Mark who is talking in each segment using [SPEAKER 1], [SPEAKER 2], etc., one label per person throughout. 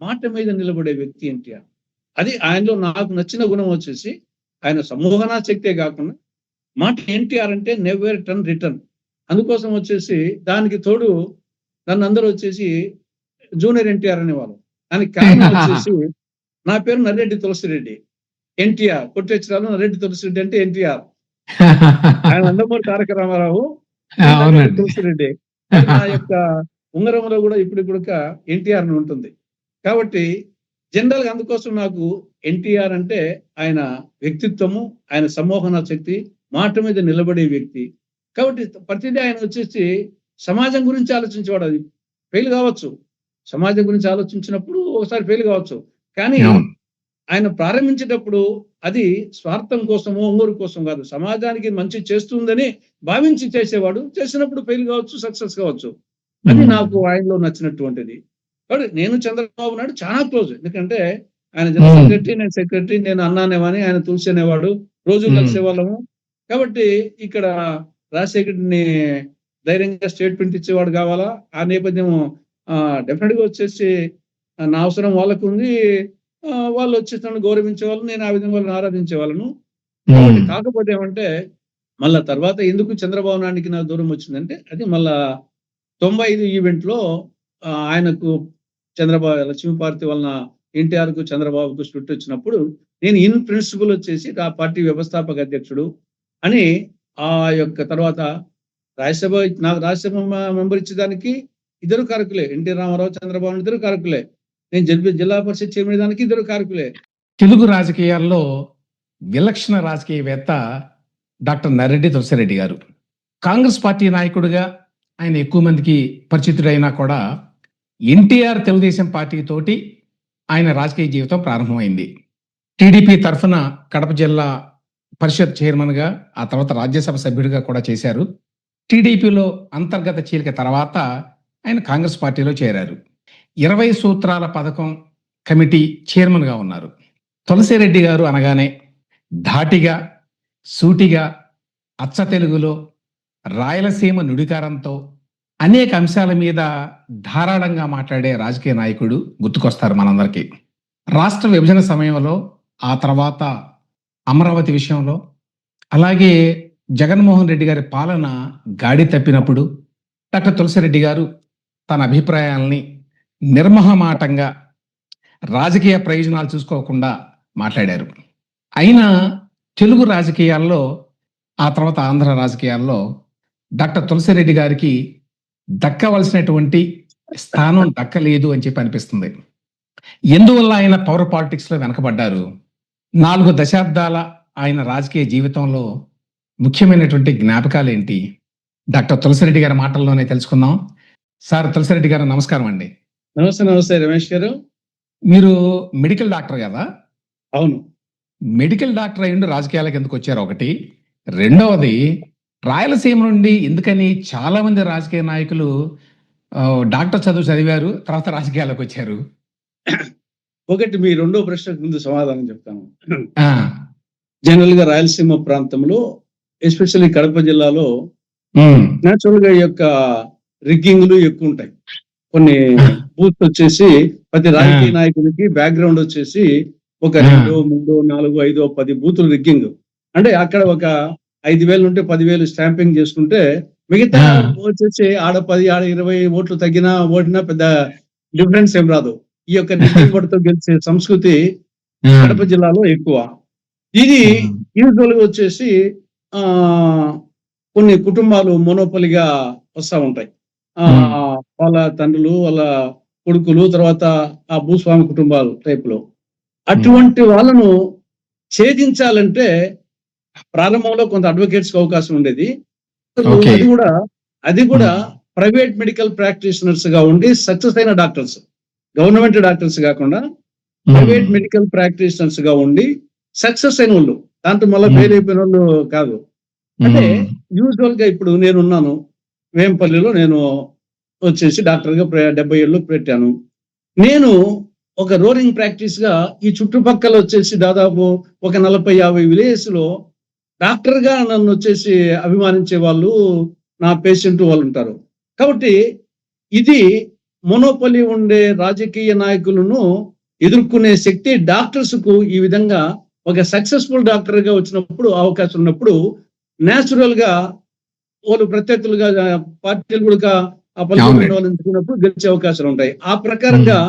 [SPEAKER 1] మాట మీద నిలబడే వ్యక్తి ఎన్టీఆర్. అది ఆయనలో నాకు నచ్చిన గుణం వచ్చేసి ఆయన సమూహనా శక్తే కాకుండా మాట ఎన్టీఆర్ అంటే నెవర్ టర్న్ రిటర్న్. అందుకోసం వచ్చేసి దానికి తోడు నన్ను అందరూ వచ్చేసి జూనియర్ ఎన్టీఆర్ అనేవాళ్ళు. దానికి కారణం వచ్చేసి నా పేరు నర్రెడ్డి తులసిరెడ్డి. ఎన్టీఆర్ కొట్టేచ్చరాలు నర్రెడ్డి తులసిరెడ్డి అంటే ఎన్టీఆర్. ఆయన నందమూరి తారక రామారావు, తులసిరెడ్డి. నా యొక్క ఉంగరంలో కూడా ఇప్పుడు ఎన్టీఆర్ ఉంటుంది. కాబట్టి జనరల్ గా అందుకోసం నాకు ఎన్టీఆర్ అంటే ఆయన వ్యక్తిత్వము, ఆయన సమూహన శక్తి, మాట మీద నిలబడే వ్యక్తి. కాబట్టి ప్రతిదీ ఆయన వచ్చేసి సమాజం గురించి ఆలోచించేవాడు. అది ఫెయిల్ కావచ్చు, సమాజం గురించి ఆలోచించినప్పుడు ఒకసారి ఫెయిల్ కావచ్చు, కానీ ఆయన ప్రారంభించేటప్పుడు అది స్వార్థం కోసమో ఊరు కోసం కాదు, సమాజానికి మంచి చేస్తుందని భావించి చేసేవాడు. చేసినప్పుడు ఫెయిల్ కావచ్చు, సక్సెస్ కావచ్చు. అది నాకు ఆయనలో నచ్చినటువంటిది. కాబట్టి నేను చంద్రబాబు నాయుడు చాలా క్లోజ్. ఎందుకంటే ఆయన జనరల్ సెక్రటరీ, నేను సెక్రటరీ, నేను అన్నానేవాని, ఆయన తులసి అనేవాడు, రోజు కలిసేవాళ్ళము. కాబట్టి ఇక్కడ రాజశేఖర్ని ధైర్యంగా స్టేట్మెంట్ ఇచ్చేవాడు కావాలా. ఆ నేపథ్యం డెఫినెట్ గా వచ్చేసి నా అవసరం వాళ్ళకు ఉంది. వాళ్ళు వచ్చేసి నన్ను గౌరవించేవాళ్ళు, నేను ఆ విధంగా వాళ్ళని ఆరాధించేవాళ్ళను. కాబట్టి కాకపోతే ఏమంటే మళ్ళా తర్వాత ఎందుకు చంద్రబాబు నాయుడికి నాకు దూరం వచ్చిందంటే అది మళ్ళా 95 ఈవెంట్ లో ఆయనకు చంద్రబాబు లక్ష్మీపార్తి వలన ఎన్టీఆర్ కు చంద్రబాబుకు స్ప్లిట్ వచ్చినప్పుడు నేను ఇన్ ప్రిన్సిపల్ వచ్చేసి ఆ పార్టీ వ్యవస్థాపక అధ్యక్షుడు అని ఆ యొక్క తర్వాత రాజ్యసభ నాకు రాజ్యసభ మెంబర్ ఇచ్చేదానికి ఇద్దరు కారకులే, ఎన్టీ రామారావు, చంద్రబాబు ఇద్దరు కారకులే. నేను జిల్లా పరిషత్ చైర్మన్ దానికి ఇద్దరు కారకులే.
[SPEAKER 2] తెలుగు రాజకీయాల్లో విలక్షణ రాజకీయవేత్త డాక్టర్ నర్రెడ్డి తులసిరెడ్డి గారు. కాంగ్రెస్ పార్టీ నాయకుడిగా ఆయన ఎక్కువ మందికి పరిచితుడైనా కూడా ఎన్టీఆర్ తెలుగుదేశం పార్టీ తోటి ఆయన రాజకీయ జీవితం ప్రారంభమైంది. టీడీపీ తరఫున కడప జిల్లా పరిషత్ చైర్మన్గా, ఆ తర్వాత రాజ్యసభ సభ్యుడిగా కూడా చేశారు. టీడీపీలో అంతర్గత చీలిక తర్వాత ఆయన కాంగ్రెస్ పార్టీలో చేరారు. 20 సూత్రాల పథకం కమిటీ చైర్మన్గా ఉన్నారు. తులసిరెడ్డి గారు అనగానే ధాటిగా, సూటిగా, అచ్చ తెలుగులో, రాయలసీమ నుడికారంతో అనేక అంశాల మీద ధారాళంగా మాట్లాడే రాజకీయ నాయకుడు గుర్తుకొస్తారు మనందరికీ. రాష్ట్ర విభజన సమయంలో, ఆ తర్వాత అమరావతి విషయంలో, అలాగే జగన్మోహన్ రెడ్డి గారి పాలన గాడి తప్పినప్పుడు డాక్టర్ తులసిరెడ్డి గారు తన అభిప్రాయాలని నిర్మహమాటంగా రాజకీయ ప్రయోజనాలు చూసుకోకుండా మాట్లాడారు. అయినా తెలుగు రాజకీయాల్లో, ఆ తర్వాత ఆంధ్ర రాజకీయాల్లో డాక్టర్ తులసిరెడ్డి గారికి దక్కవలసినటువంటి స్థానం దక్కలేదు అని చెప్పి అనిపిస్తుంది. ఎందువల్ల ఆయన పవర్ పాలిటిక్స్ లో వెనకబడ్డారు? 4 దశాబ్దాల ఆయన రాజకీయ జీవితంలో ముఖ్యమైనటువంటి జ్ఞాపకాలు ఏంటి? డాక్టర్ తులసిరెడ్డి గారి మాటల్లోనే తెలుసుకుందాం. సార్ తులసిరెడ్డి గారు నమస్కారం అండి.
[SPEAKER 1] నమస్తే రమేష్ గారు.
[SPEAKER 2] మీరు మెడికల్ డాక్టర్ కదా?
[SPEAKER 1] అవును.
[SPEAKER 2] మెడికల్ డాక్టర్ అయ్యిండు రాజకీయాలకు ఎందుకు వచ్చారు ఒకటి. రెండవది, రాయలసీమ నుండి ఎందుకని చాలా మంది రాజకీయ నాయకులు డాక్టర్ చదివారు, తర్వాత రాజకీయాలకు వచ్చారు?
[SPEAKER 1] ఒకటి, మీ రెండో ప్రశ్నకు ముందు సమాధానం చెప్తాను. జనరల్ గా రాయలసీమ ప్రాంతంలో, ఎస్పెషల్లీ కడప జిల్లాలో నేచురల్ గా ఈ యొక్క రిగ్గింగ్లు ఎక్కువ ఉంటాయి. కొన్ని బూత్ వచ్చేసి ప్రతి రాజకీయ నాయకుడికి బ్యాక్గ్రౌండ్ వచ్చేసి ఒక 2, 3, 4, 5, 10 బూతులు రిగ్గింగ్. అంటే అక్కడ ఒక 5,000 ఉంటే 10,000 స్టాంపింగ్ చేసుకుంటే మిగతా వచ్చేసి ఆడ 10, ఆడ 20 ఓట్లు తగ్గినా ఓడినా పెద్ద డిఫరెన్స్ ఏం రాదు. ఈ యొక్క రిగ్గింగ్ ఓటుతో గెలిచే సంస్కృతి కడప జిల్లాలో ఎక్కువ. ఇది యూజువల్ గా వచ్చేసి కొన్ని కుటుంబాలు మోనోపలిగా వస్తూ ఉంటాయి. వాళ్ళ తండ్రులు, వాళ్ళ కొడుకులు, తర్వాత ఆ భూస్వామి కుటుంబాలు టైప్ లో. అటువంటి వాళ్ళను ఛేదించాలంటే ప్రారంభంలో కొంత అడ్వకేట్స్ కి అవకాశం ఉండేది. అది కూడా ప్రైవేట్ మెడికల్ ప్రాక్టీషనర్స్ గా ఉండి సక్సెస్ అయిన డాక్టర్స్, గవర్నమెంట్ డాక్టర్స్ కాకుండా ప్రైవేట్ మెడికల్ ప్రాక్టీషనర్స్ గా ఉండి సక్సెస్ అయిన వాళ్ళు, దాంట్లో మళ్ళీ ఫెయిల్ అయిపోయిన వాళ్ళు కాదు. అంటే యూజువల్ గా ఇప్పుడు నేనున్నాను వేంపల్లిలో, నేను వచ్చేసి డాక్టర్ గా 70 ఏళ్ళు పెట్టాను. నేను ఒక రోలింగ్ ప్రాక్టీస్ గా ఈ చుట్టుపక్కల వచ్చేసి దాదాపు ఒక 40-50 విలేజెస్ లో డాక్టర్ గా నన్ను వచ్చేసి అభిమానించే వాళ్ళు, నా పేషెంట్ వాళ్ళు ఉంటారు. కాబట్టి ఇది మోనోపలి ఉండే రాజకీయ నాయకులను ఎదుర్కొనే శక్తి డాక్టర్స్ కు ఈ విధంగా ఒక సక్సెస్ఫుల్ డాక్టర్ గా వచ్చినప్పుడు అవకాశం ఉన్నప్పుడు నేచురల్ గా వాళ్ళు ప్రత్యర్థులుగా పార్టీలు కూడా ఆ పలుకుబడిన వాళ్ళు ఎంచుకున్నప్పుడు గెలిచే అవకాశాలు ఉంటాయి. ఆ ప్రకారంగా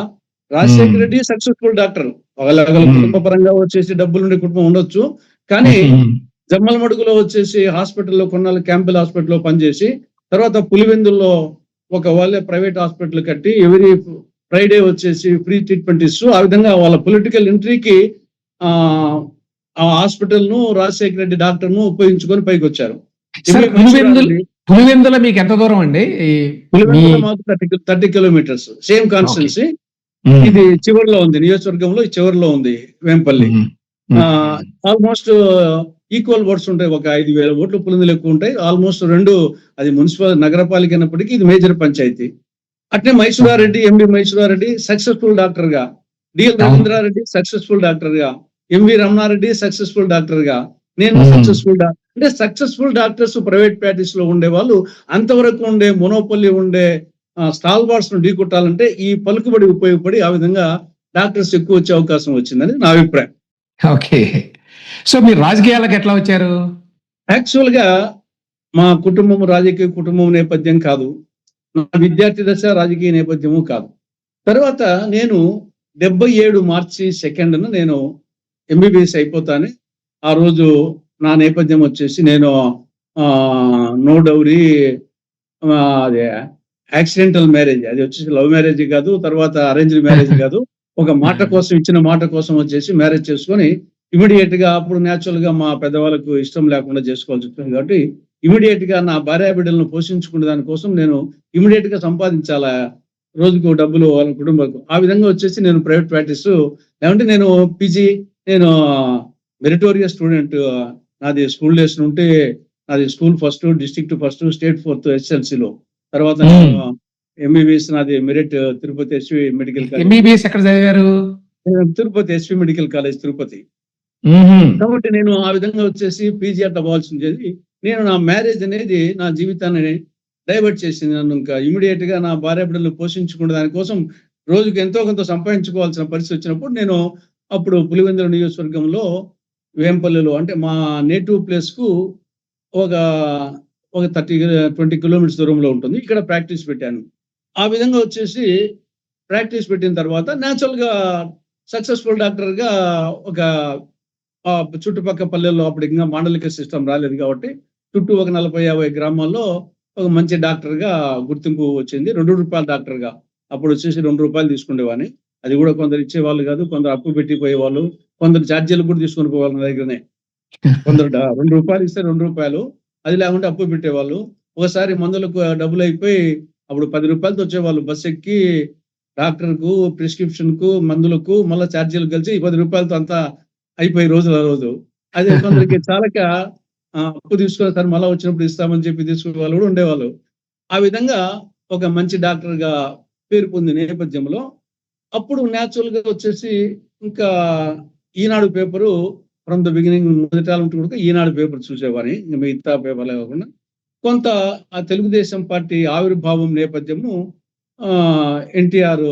[SPEAKER 1] రాజశేఖర రెడ్డి సక్సెస్ఫుల్ డాక్టర్. వాళ్ళ కుటుంబ పరంగా వచ్చేసి డబ్బులుండే కుటుంబం ఉండొచ్చు, కానీ జమ్మలమడుగులో వచ్చేసి హాస్పిటల్లో కొన్నాళ్ళు క్యాంపెల్ హాస్పిటల్లో పనిచేసి తర్వాత పులివెందుల్లో ఒక వాళ్ళే ప్రైవేట్ హాస్పిటల్ కట్టి ఎవరీ ఫ్రైడే వచ్చేసి ఫ్రీ ట్రీట్మెంట్ ఇస్తూ ఆ విధంగా వాళ్ళ పొలిటికల్ ఎంట్రీకి ఆ హాస్పిటల్ ను రాజశేఖర రెడ్డి డాక్టర్ ను ఉపయోగించుకొని పైకి వచ్చారు.
[SPEAKER 2] పులివెందుల మీకు ఎంత దూరం అండి?
[SPEAKER 1] పులివెందుల మాకు 30 కిలోమీటర్స్, సేమ్ కాన్స్టిట్యున్సీ. ఇది చివరిలో ఉంది, నియోజకవర్గంలో చివరిలో ఉంది వేంపల్లి. ఆల్మోస్ట్ ఈక్వల్ ఓట్స్ ఉంటాయి, ఒక 5,000 ఓట్లు పులివెందులు ఎక్కువ ఉంటాయి. ఆల్మోస్ట్ రెండు, అది మున్సిపల్ నగరపాలిక అయినప్పటికీ ఇది మేజర్ పంచాయతీ. అట్లే Mysura Reddy, MV Mysura Reddy successful doctor గా, డిఎల్ రవీంద్రారెడ్డి సక్సెస్ఫుల్ డాక్టర్ గా, ఎంవి రమణారెడ్డి సక్సెస్ఫుల్ డాక్టర్ గా, నేను సక్సెస్ఫుల్ అంటే సక్సెస్ఫుల్ డాక్టర్స్ ప్రైవేట్ ప్రాక్టీస్ లో ఉండే వాళ్ళు అంతవరకు ఉండే మోనోపల్లి ఉండే స్టాల్ బార్స్ ను ఢీకొట్టాలంటే ఈ పలుకుబడి ఉపయోగపడి ఆ విధంగా డాక్టర్స్ ఎక్కువ వచ్చే అవకాశం వచ్చిందని నా అభిప్రాయం.
[SPEAKER 2] ఓకే, సో మీరు రాజకీయాలకు ఎట్లా వచ్చారు?
[SPEAKER 1] యాక్చువల్ గా మా కుటుంబం రాజకీయ కుటుంబం నేపథ్యం కాదు, నా విద్యార్థి దశ రాజకీయ నేపథ్యము కాదు. తర్వాత నేను 77 మార్చి 2న నేను ఎంబీబీఎస్ అయిపోతాను. ఆ రోజు నా నేపథ్యం వచ్చేసి నేను నో డౌరీ, అదే యాక్సిడెంటల్ మ్యారేజ్, అది వచ్చేసి లవ్ మ్యారేజ్ కాదు, తర్వాత అరేంజ్డ్ మ్యారేజ్ కాదు, ఒక మాట కోసం, ఇచ్చిన మాట కోసం వచ్చేసి మ్యారేజ్ చేసుకొని ఇమీడియట్ గా, అప్పుడు న్యాచురల్ గా మా పెద్దవాళ్ళకు ఇష్టం లేకుండా చేసుకోవాల్సి వచ్చింది కాబట్టి ఇమీడియట్ గా నా భార్య బిడ్డలను పోషించుకునే దానికోసం నేను ఇమీడియట్ గా సంపాదించాలా రోజుకు డబ్బులు వాళ్ళ కుటుంబకు. ఆ విధంగా వచ్చేసి నేను ప్రైవేట్ ప్రాక్టీస్, లేదంటే నేను పీజీ, నేను మెరిటోరియస్ స్టూడెంట్. నాది స్కూల్ డేస్ నుండి నాది school first, district first, state 4th SSLCలో. తర్వాత ఎంబీబీఎస్ నాది merit Tirupati SV medical college.
[SPEAKER 2] MBBS ఎక్కడ చదివారు?
[SPEAKER 1] Tirupati SV medical college Tirupati. కాబట్టి నేను ఆ విధంగా వచ్చేసి పీజీ అట్లా పోవాల్సి ఉండేది. నేను నా మ్యారేజ్ అనేది నా జీవితాన్ని డైవర్ట్ చేసింది. నన్ను ఇంకా ఇమీడియట్ గా నా భార్య బిడ్డలు పోషించుకునే దానికోసం రోజుకు ఎంతో కొంత సంపాదించుకోవాల్సిన పరిస్థితి వచ్చినప్పుడు నేను అప్పుడు పులివెందుల నియోజకవర్గంలో వేంపల్లిలో, అంటే మా నేటివ్ ప్లేస్ కు ఒక 20 కిలోమీటర్స్ దూరంలో ఉంటుంది, ఇక్కడ ప్రాక్టీస్ పెట్టాను. ఆ విధంగా వచ్చేసి ప్రాక్టీస్ పెట్టిన తర్వాత న్యాచురల్ గా సక్సెస్ఫుల్ డాక్టర్ గా ఒక చుట్టుపక్కల పల్లెల్లో, అప్పుడు ఇంకా మాండలిక సిస్టమ్ రాలేదు కాబట్టి చుట్టూ ఒక 40-50 గ్రామాల్లో ఒక మంచి డాక్టర్ గా గుర్తింపు వచ్చింది. ₹2 డాక్టర్ గా. అప్పుడు వచ్చేసి ₹2 తీసుకునేవాని. అది కూడా కొందరు ఇచ్చేవాళ్ళు కాదు, కొందరు అప్పు పెట్టిపోయేవాళ్ళు, కొందరు ఛార్జీలు కూడా తీసుకుని పోవాలి నా దగ్గరనే. కొందరు ₹2 ఇస్తే ₹2, అది లేకుంటే అప్పు పెట్టేవాళ్ళు. ఒకసారి మందులకు డబ్బులు అయిపోయి అప్పుడు ₹10 వచ్చేవాళ్ళు. బస్ ఎక్కి డాక్టర్ కు, ప్రిస్క్రిప్షన్ కు, మందులకు మళ్ళీ ఛార్జీలు కలిసి ₹10 అంతా అయిపోయి రోజు. అదే కొందరికి చాలక అప్పు తీసుకుని సార్ మళ్ళీ వచ్చినప్పుడు ఇస్తామని చెప్పి తీసుకునే వాళ్ళు కూడా ఉండేవాళ్ళు. ఆ విధంగా ఒక మంచి డాక్టర్ గా పేరు పొందిన నేపథ్యంలో అప్పుడు న్యాచురల్ గా వచ్చేసి ఇంకా ఈనాడు పేపరు ఫ్రమ్ ద బిగినింగ్ మొదటి కూడా ఈనాడు పేపర్ చూసేవాని, మిగతా పేపర్లే కాకుండా. కొంత ఆ తెలుగుదేశం పార్టీ ఆవిర్భావం నేపథ్యము ఎన్టీఆర్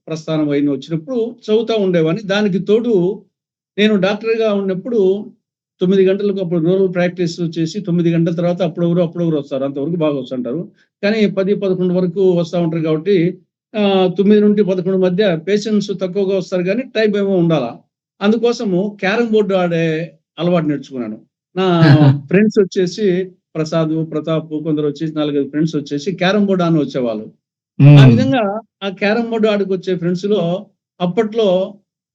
[SPEAKER 1] ప్రస్థానం అయిన వచ్చినప్పుడు చదువుతా ఉండేవాని. దానికి తోడు నేను డాక్టర్ గా ఉన్నప్పుడు 9 గంటలకు అప్పుడు రూరల్ ప్రాక్టీస్ చేసి 9 గంటల తర్వాత అప్పుడెవరు వస్తారు, అంతవరకు బాగా వస్తుంటారు. కానీ 10-11 వరకు వస్తూ ఉంటారు కాబట్టి 9 నుండి 11 మధ్య పేషెంట్స్ తక్కువగా వస్తారు, కానీ టైం ఏమో ఉండాలా. అందుకోసము క్యారమ్ బోర్డు ఆడే అలవాటు నేర్చుకున్నాను. నా ఫ్రెండ్స్ వచ్చేసి ప్రసాద్, ప్రతాప్, కొందరు వచ్చేసి 4-5 ఫ్రెండ్స్ వచ్చేసి క్యారమ్ బోర్డు అని వచ్చేవాళ్ళు. ఆ విధంగా ఆ క్యారమ్ బోర్డు ఆడికి వచ్చే ఫ్రెండ్స్ లో అప్పట్లో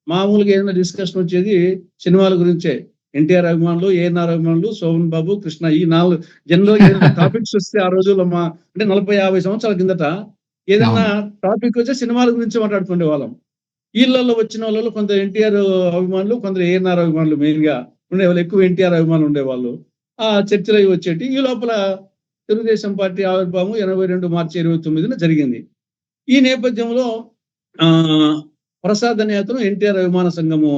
[SPEAKER 1] మామూలుగా ఏదైనా డిస్కషన్ వచ్చేది సినిమాల గురించే. ఎన్టీఆర్ అభిమానులు, ఏఎన్ఆర్ అభిమానులు, శోభన్ బాబు, కృష్ణ, ఈ 4 జనరల్ ఏదైనా టాపిక్స్ వస్తే ఆ రోజుల్లో అంటే 40-50 సంవత్సరాల కిందట ఏదైనా టాపిక్ వచ్చే సినిమాల గురించి మాట్లాడుకునే వాళ్ళం. వీళ్ళల్లో వచ్చిన వాళ్ళు కొంత ఎన్టీఆర్ అభిమానులు, కొందరు ఏఎన్ఆర్ అభిమానులు మెయిన్ గా ఉండేవాళ్ళు, ఎక్కువ ఎన్టీఆర్ అభిమానులు ఉండేవాళ్ళు. ఆ చర్చలు అవి వచ్చేటి. ఈ లోపల తెలుగుదేశం పార్టీ ఆవిర్భావం 82 మార్చి 29న జరిగింది. ఈ నేపథ్యంలో ప్రసాద్ అనే అతను ఎన్టీఆర్ అభిమాన సంఘము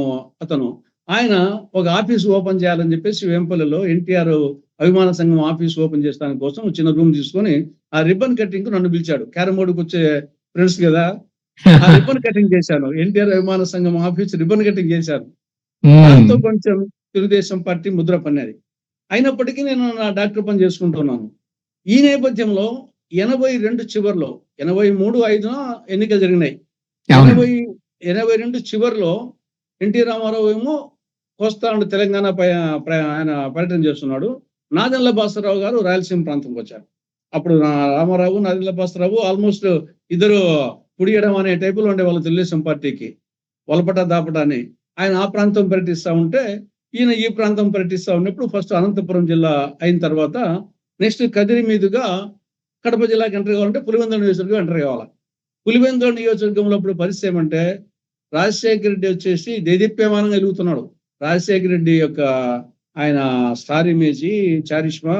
[SPEAKER 1] అతను, ఆయన ఒక ఆఫీస్ ఓపెన్ చేయాలని చెప్పేసి వేంపల్లిలో ఎన్టీఆర్ అభిమాన సంఘం ఆఫీస్ ఓపెన్ చేస్తాని కోసం చిన్న రూమ్ తీసుకొని ఆ రిబ్బన్ కటింగ్ నన్ను పిలిచాడు. క్యారమ్ బోర్డుకి వచ్చే ఫ్రెండ్స్ కదా. ఆ రిబ్బన్ కటింగ్ చేశాను, ఎన్టీఆర్ అభిమాన సంఘం ఆఫీస్ రిబ్బన్ కటింగ్ చేశాను. దాంతో కొంచెం తెలుగుదేశం పార్టీ ముద్ర పన్నది. అయినప్పటికీ నేను నా డాక్టర్ పని చేసుకుంటున్నాను. ఈ నేపథ్యంలో 82 చివరిలో 83/5 ఎన్నికలు జరిగినాయి. 82 చివరిలో ఎన్టీ రామారావు ఏమో కోస్తాంధ్ర తెలంగాణ ఆయన పర్యటన చేస్తున్నాడు. నాదెండ్ల భాస్కరరావు గారు రాయలసీమ ప్రాంతంకి వచ్చారు. అప్పుడు రామారావు, నాదెండ్ల భాస్కరరావు ఆల్మోస్ట్ ఇద్దరు పుడియడం అనే టైపులో ఉండేవాళ్ళు తెలుగుదేశం పార్టీకి. వలపట దాపట అని. ఆయన ఆ ప్రాంతం పర్యటిస్తా ఉంటే ఈయన ఈ ప్రాంతం పర్యటిస్తా ఉన్నప్పుడు ఫస్ట్ అనంతపురం జిల్లా అయిన తర్వాత నెక్స్ట్ కదిరి మీదుగా కడప జిల్లాకి ఎంటర్ కావాలంటే పులివెందుల నియోజకవర్గం ఎంటర్ కావాలి. పులివెందుల నియోజకవర్గంలో అప్పుడు పరిస్థితి ఏమంటే రాజశేఖర రెడ్డి వచ్చేసి దేదీప్యమానంగా వెలుగుతున్నాడు. రాజశేఖర రెడ్డి యొక్క ఆయన స్టార్ ఇమేజీ చారిష్మా,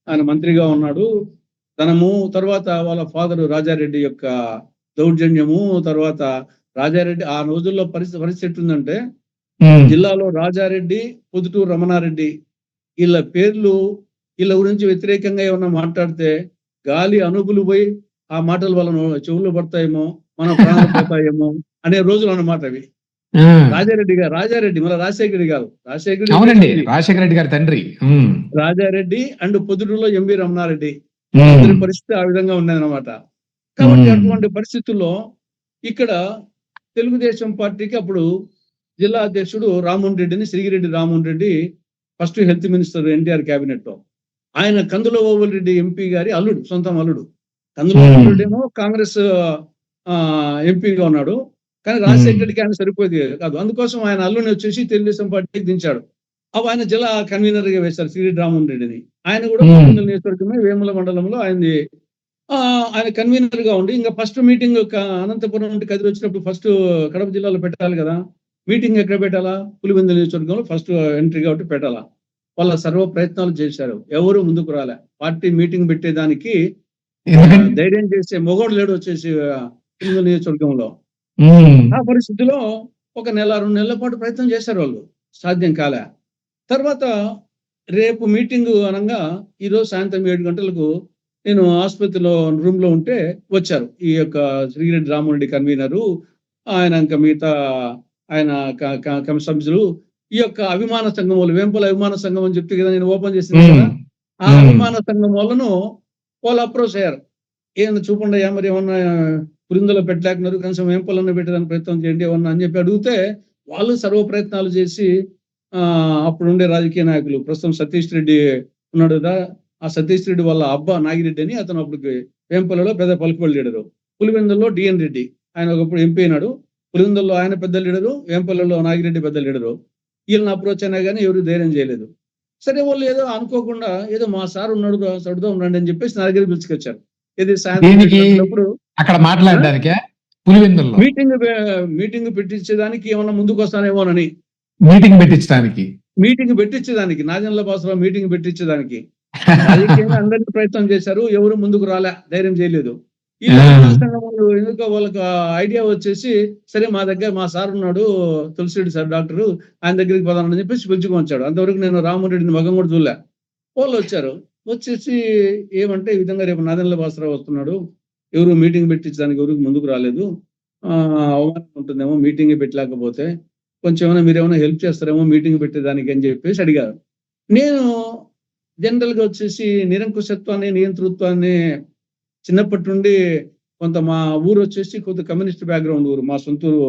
[SPEAKER 1] ఆయన మంత్రిగా ఉన్నాడు. ధనము, తర్వాత వాళ్ళ ఫాదర్ రాజారెడ్డి యొక్క దౌర్జన్యము, తర్వాత రాజారెడ్డి ఆ రోజుల్లో పరిస్థితి ఎట్టుందంటే జిల్లాలో రాజారెడ్డి, పొదుటూరు రమణారెడ్డి వీళ్ళ పేర్లు, వీళ్ళ గురించి వ్యతిరేకంగా ఏమన్నా మాట్లాడితే గాలి అనుగులు పోయి ఆ మాటల వల్ల చెవులు పడతాయేమో, మన ప్రాణాలు పోతాయేమో అనే రోజులు అన్నమాట అవి. రాజారెడ్డి మళ్ళీ రాజశేఖర రెడ్డి కాదు,
[SPEAKER 2] రాజశేఖర రెడ్డి గారి తండ్రి
[SPEAKER 1] రాజారెడ్డి అండ్ పొదుటూరులో ఎంవి రమణారెడ్డి పరిస్థితి ఆ విధంగా ఉన్నదన్నమాట. కాబట్టి అటువంటి పరిస్థితుల్లో ఇక్కడ తెలుగుదేశం పార్టీకి అప్పుడు జిల్లా అధ్యక్షుడు రామ్మోహన్ రెడ్డిని, Srigireddy Rammohan Reddy first health minister NTR cabinet లో. ఆయన కందుల ఓవల్ రెడ్డి ఎంపీ గారి అల్లుడు, సొంతం అల్లుడు. కందుల ఓవల్ రెడ్డి ఏమో కాంగ్రెస్ ఎంపీగా ఉన్నాడు, కానీ రాజశేఖర రెడ్డికి ఆయన సరిపోయేది కాదు. అందుకోసం ఆయన అల్లుని వచ్చేసి తెలుగుదేశం పార్టీకి దించాడు. అవి ఆయన జిల్లా కన్వీనర్ గా వేశారు శ్రీరెడ్డి రామ్మోహన్ రెడ్డిని. ఆయన కూడా నియోజకవర్గమే వేముల మండలంలో ఆయన కన్వీనర్ గా ఉండి ఇంకా ఫస్ట్ మీటింగ్ అనంతపురం నుండి కదిరి వచ్చినప్పుడు ఫస్ట్ కడప జిల్లాలో పెట్టాలి కదా. మీటింగ్ ఎక్కడ పెట్టాలా? పులివెందుల నియోజకవర్గంలో ఫస్ట్ ఎంట్రీ కాబట్టి పెట్టాలా. వాళ్ళ సర్వ ప్రయత్నాలు చేశారు, ఎవరు ముందుకు రాలే. పార్టీ మీటింగ్ పెట్టేదానికి ధైర్యం చేసే మొగోడు లేడు వచ్చేసి పులివెందుల నియోజకవర్గంలో. ఆ పరిస్థితిలో 1 నెల 2 నెలల పాటు ప్రయత్నం చేశారు వాళ్ళు, సాధ్యం కాలే. తర్వాత రేపు మీటింగ్ అనగా ఈరోజు సాయంత్రం 7 గంటలకు నేను ఆసుపత్రిలో రూమ్ లో ఉంటే వచ్చారు ఈ యొక్క శ్రీరెడ్డి రామ్మోహన్ రెడ్డి కన్వీనరు, ఆయన ఇంకా మిగతా ఆయన సభ్యులు, ఈ యొక్క అభిమాన సంఘం వాళ్ళు, వేంపల అభిమాన సంఘం అని చెప్తే కదా నేను ఓపెన్ చేసింది కదా, ఆ అభిమాన సంఘం వాళ్ళను వాళ్ళు అప్రోచ్ అయ్యారు. ఏమన్నా చూపండి, మరి ఏమన్నా పులివెందులో పెట్టలేకున్నారు, కనీసం వేంపలన్న పెట్టడానికి ప్రయత్నం చేయండి ఏమన్నా అని చెప్పి అడిగితే వాళ్ళు సర్వ ప్రయత్నాలు చేసి అప్పుడు ఉండే రాజకీయ నాయకులు, ప్రస్తుతం సతీష్ రెడ్డి ఉన్నాడు కదా, ఆ సతీష్ రెడ్డి వాళ్ళ అబ్బా నాగిరెడ్డి అని అతను అప్పుడు వేంపల్లిలో పెద్ద పలుకుబడి లీడరు, పులివెందుల్లో డిఎన్ రెడ్డి ఆయన ఒకప్పుడు ఎంపీ అయినాడు. పులివెందుల్లో ఆయన పెద్ద లీడరు, వేంపల్లిలో నాగిరెడ్డి పెద్ద లీడరు. వీళ్ళని అప్రోచ్ అయినా కానీ ఎవరు ధైర్యం చేయలేదు. సరే వాళ్ళు ఏదో అనుకోకుండా ఏదో మా సార్ ఉన్నాడు చదువుతూ ఉండండి అని చెప్పేసి నా దగ్గర పిలుచుకొచ్చారు. ఇది సాయంత్రం
[SPEAKER 2] అక్కడ మాట్లాడడానికి
[SPEAKER 1] మీటింగ్ పెట్టించేదానికి ఏమన్నా ముందుకు వస్తానేమోనని, మీటింగ్ పెట్టించేదానికి నాదెండ్ల భాస్కరరావు మీటింగ్ పెట్టించేదానికి రాజకీయంగా అందరికీ ప్రయత్నం చేశారు, ఎవరు ముందుకు రాలే, ధైర్యం చేయలేదు. ఈ ఎందుకో వాళ్ళకి ఐడియా వచ్చేసి సరే మా దగ్గర మా సార్ ఉన్నాడు తులసిరెడ్డి సార్ డాక్టర్, ఆయన దగ్గరికి పోదామని చెప్పేసి పిలుచుకొని వచ్చాడు. అంతవరకు నేను రామ్మోహన్ రెడ్డిని మగం కూడా చూడలే. వాళ్ళు వచ్చారు, వచ్చేసి ఏమంటే ఈ విధంగా రేపు నాదెండ్ల భాస్కరరావు వస్తున్నాడు, ఎవరు మీటింగ్ పెట్టించడానికి ఎవరికి ముందుకు రాలేదు, అవమానం ఉంటుందేమో మీటింగ్ పెట్టలేకపోతే, కొంచెం ఏమైనా మీరేమైనా హెల్ప్ చేస్తారేమో మీటింగ్ పెట్టేదానికి అని చెప్పేసి అడిగారు. నేను జనరల్ గా వచ్చేసి నిరంకుశత్వాన్ని నియంతృత్వాన్ని చిన్నప్పటి నుండి కొంత, మా ఊరు వచ్చేసి కొంత కమ్యూనిస్ట్ బ్యాక్గ్రౌండ్ ఊరు, మా సొంతూరు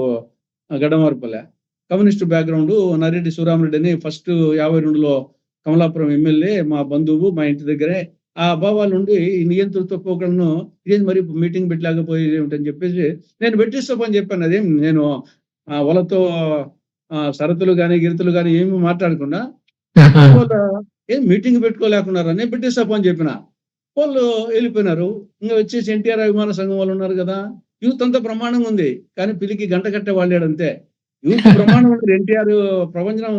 [SPEAKER 1] గడ్డమారుపల్లె, కమ్యూనిస్ట్ బ్యాక్గ్రౌండ్. నర్రెడ్డి శివరామరెడ్డి అని ఫస్ట్ 52లో కమలాపురం ఎమ్మెల్యే మా బంధువు, మా ఇంటి దగ్గరే. ఆ అభావాల నుండి ఈ నియంతృత్వ పోకడను ఇదేం మరి మీటింగ్ పెట్టలేకపోయేది ఏమిటని చెప్పేసి నేను పెట్టిస్తామని చెప్పాను. అదేం నేను వాళ్ళతో షరతులు కానీ గిరితులు కానీ ఏమి మాట్లాడకుండా ఏం మీటింగ్ పెట్టుకోలేకున్నారా, నేను పెట్టిస్తామని చెప్పిన. వాళ్ళు వెళ్ళిపోయినారు. ఇంకా వచ్చేసి ఎన్టీఆర్ అభిమాన సంఘం వాళ్ళు ఉన్నారు కదా, యూత్ అంతా బ్రహ్మాండంగా ఉంది, కానీ పిలికి గంట కట్టే వాళ్ళాడంతే. యూత్ బ్రహ్మాండంగా ఉంది, ఎన్టీఆర్ ప్రపంచం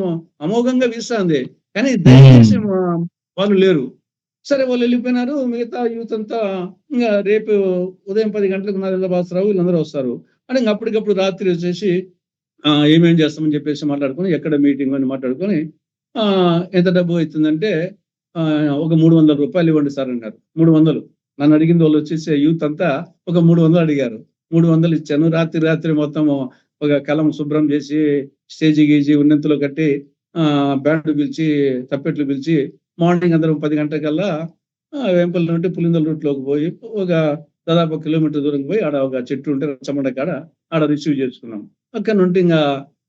[SPEAKER 1] అమోఘంగా వీస్తుంది, కానీ దయచేసి వాళ్ళు లేరు. సరే వాళ్ళు వెళ్ళిపోయినారు. మిగతా యూత్ అంతా ఇంకా రేపు ఉదయం 10 గంటలకు నాదెండ్ల భాస్కరరావు వీళ్ళందరూ వస్తారు అని ఇంకా అప్పటికప్పుడు రాత్రి వచ్చేసి ఏమేం చేస్తామని చెప్పేసి మాట్లాడుకొని, ఎక్కడ మీటింగ్ అని మాట్లాడుకొని ఎంత డబ్బు అవుతుందంటే ఒక 300 రూపాయలు ఇవ్వండి సార్ అన్నారు. 300. నన్ను అడిగిన వాళ్ళు వచ్చేసి యూత్ అంతా ఒక 300 అడిగారు. 300 ఇచ్చాను. రాత్రి మొత్తం ఒక కలం శుభ్రం చేసి స్టేజి గీసి ఉన్నంతలో కట్టి బ్యాండ్ పిలిచి తప్పెట్లు పిలిచి మార్నింగ్ అందరం 10 గంటలకల్లా వేంపల్లి నుండి పులిందల రూట్లోకి పోయి ఒక దాదాపు 1 కిలోమీటర్ దూరం పోయి ఆడ ఒక చెట్టు ఉంటే రచ్చమండ కాడ ఆడ రిసీవ్ చేసుకున్నాం. అక్కడ నుండి ఇంకా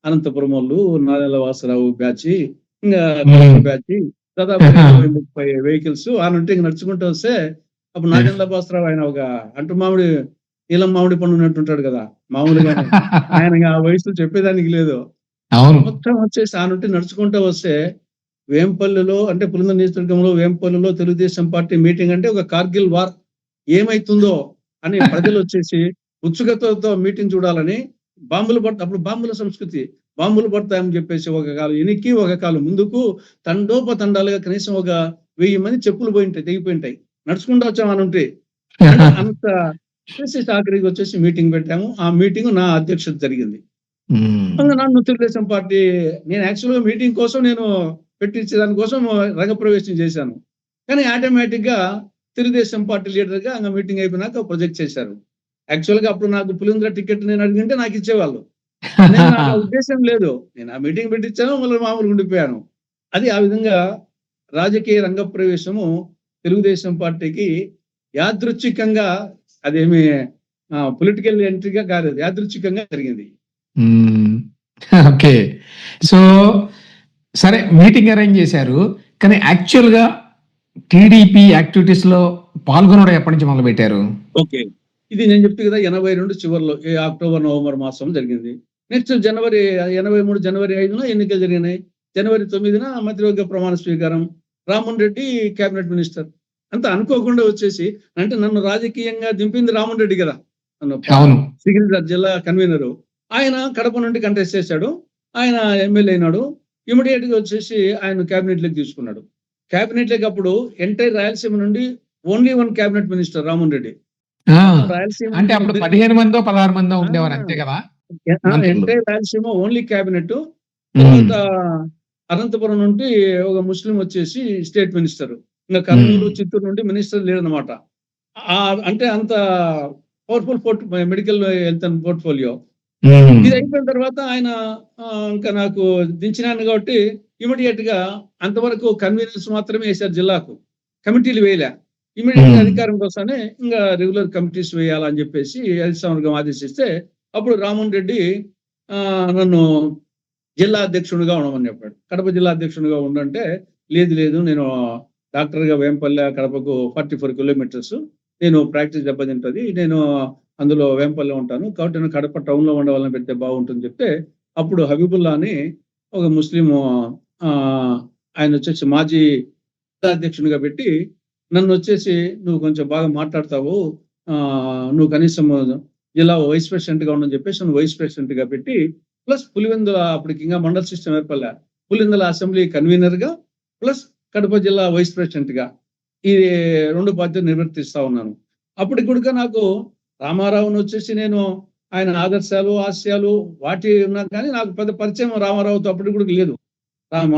[SPEAKER 1] అనంతపురం వాళ్ళు, నాదెళ్ల వాసరావు బ్యాచ్, ఇంకా బ్యాచ్ దాదాపు 20-30 వెహికల్స్ ఆ నుండి ఇంక నడుచుకుంటూ వస్తే అప్పుడు నాదెళ్ల వాసరావు ఆయన ఒక అంటు మామిడి నీలం మామిడి పండు ఉన్నట్టుంటాడు కదా మామూలుగానే. ఆయన ఆ వయసులో చెప్పేదానికి లేదు. మొత్తం వచ్చేసి ఆ నుండి నడుచుకుంటూ వస్తే వేంపల్లిలో అంటే పులిందల నియోజకవర్గంలో వేంపల్లిలో తెలుగుదేశం పార్టీ మీటింగ్ అంటే ఒక కార్గిల్ వార్ ఏమైతుందో అని ప్రజలు వచ్చేసి ఉత్సుకతతో మీటింగ్ చూడాలని అప్పుడు బాంబుల సంస్కృతి, బాంబులు పడతాయని చెప్పేసి ఒక కాలు వెనక్కి ఒక కాలు ముందుకు తండోపతండాలుగా కనీసం ఒక 1000 మంది చెప్పులు తెగిపోయింటాయి నడుచుకుంటూ వచ్చామని అంత చేసి ఆఖరికి వచ్చేసి మీటింగ్ పెట్టాము. ఆ మీటింగ్ నా అధ్యక్షత జరిగింది. నన్ను తెలుగుదేశం పార్టీ నేను యాక్చువల్గా మీటింగ్ కోసం నేను పెట్టించే దానికోసం రంగప్రవేశం చేశాను. కానీ ఆటోమేటిక్ గా తెలుగుదేశం పార్టీ లీడర్ గా మీటింగ్ అయిపోయినాక ప్రొజెక్ట్ చేశారు. యాక్చువల్ గా అప్పుడు నాకు పులింద్ర టికెట్ నేను అడిగింటే నాకు ఇచ్చేవాళ్ళు. నాకు ఉద్దేశం లేదు. నేను ఆ మీటింగ్ పెట్టించాను, మళ్ళీ మామూలుగా ఉండిపోయాను. అది ఆ విధంగా రాజకీయ రంగ ప్రవేశము తెలుగుదేశం పార్టీకి యాదృచ్ఛికంగా, అదేమి పొలిటికల్ ఎంట్రీగా కాదు, యాదృచ్ఛికంగా జరిగింది.
[SPEAKER 2] ఓకే. సో సరే, మీటింగ్ అరేంజ్ చేశారు, కానీ యాక్చువల్ గా టీడీపీ యాక్టివిటీస్ లో పాల్గొనడం ఎప్పటి నుంచి మొదలు పెట్టారు?
[SPEAKER 1] ఓకే, ఇది నేను చెప్తే కదా 82 చివరిలో అక్టోబర్ నవంబర్ మాసం జరిగింది. నెక్స్ట్ జనవరి 83 జనవరి 5న ఎన్నికలు జరిగినాయి. జనవరి 9న మంత్రివర్గ ప్రమాణ స్వీకారం. Rammohan Reddy cabinet minister. అంత అనుకోకుండా వచ్చేసి, అంటే నన్ను రాజకీయంగా దింపింది రామ్మోహన్ రెడ్డి కదా, నన్ను సికింద్రాబాద్ జిల్లా కన్వీనరు. ఆయన కడప నుండి కంటెస్ట్ చేశాడు, ఆయన ఎమ్మెల్యే అయినాడు. ఇమీడియట్ గా వచ్చేసి ఆయన కేబినెట్ లోకి తీసుకున్నాడు. కేబినెట్ లోకి అప్పుడు ఎంటైర్ రాయలసీమ నుండి only 1 cabinet minister Rammohan Reddy.
[SPEAKER 2] Rayalaseema అంటే అప్పుడు 15 మందో 16 మందో ఉండేవారు అంతే కదా.
[SPEAKER 1] Entire Rayalaseema only cabinet. తర్వాత అనంతపురం నుండి ఒక ముస్లిం వచ్చేసి స్టేట్ మినిస్టర్. ఇంకా కర్నూలు, చిత్తూరు నుండి మినిస్టర్ లేదనమాట. అంటే అంత powerful medical health and portfolio. ఇది అయిపోయిన తర్వాత ఆయన ఇంకా నాకు దించినాను కాబట్టి ఇమీడియట్ గా అంతవరకు కన్వీనర్స్ మాత్రమే వేశారు, జిల్లాకు కమిటీలు వేయలే. ఇమీడియట్ గా అధికారం కోసమే ఇంకా రెగ్యులర్ కమిటీస్ వేయాలని చెప్పేసి హరితవర్గం ఆదేశిస్తే అప్పుడు రామ్మోహన్ రెడ్డి నన్ను జిల్లా అధ్యక్షుడిగా ఉండమని చెప్పాడు. కడప జిల్లా అధ్యక్షుడిగా ఉండంటే లేదు నేను డాక్టర్గా వేంపల్లె కడపకు 44 కిలోమీటర్స్ నేను ప్రాక్టీస్ దెబ్బతింటుంది, నేను అందులో వేంపల్లె ఉంటాను కాబట్టి నేను కడప టౌన్ లో ఉండవాలని పెడితే బాగుంటుంది చెప్తే అప్పుడు హబీబుల్లా అని ఒక ముస్లిం ఆయన వచ్చేసి మాజీ అధ్యక్షునిగా పెట్టి నన్ను వచ్చేసి నువ్వు కొంచెం బాగా మాట్లాడతావు, నువ్వు కనీసం జిల్లా వైస్ ప్రెసిడెంట్ గా ఉండని చెప్పేసి నువ్వు వైస్ ప్రెసిడెంట్ గా పెట్టి ప్లస్ పులివెందుల అప్పటికి ఇంకా మండల సిస్టమ్ ఏర్పడలే, పులివెందుల అసెంబ్లీ కన్వీనర్ గా ప్లస్ కడప జిల్లా వైస్ ప్రెసిడెంట్ గా ఈ 2 బాధ్యతలు నిర్వర్తిస్తా ఉన్నాను. అప్పటికి కూడా నాకు రామారావుని వచ్చేసి నేను ఆయన ఆదర్శాలు ఆశయాలు వాటి ఉన్నా కానీ నాకు పెద్ద పరిచయం రామారావుతో అప్పటికి కూడా లేదు.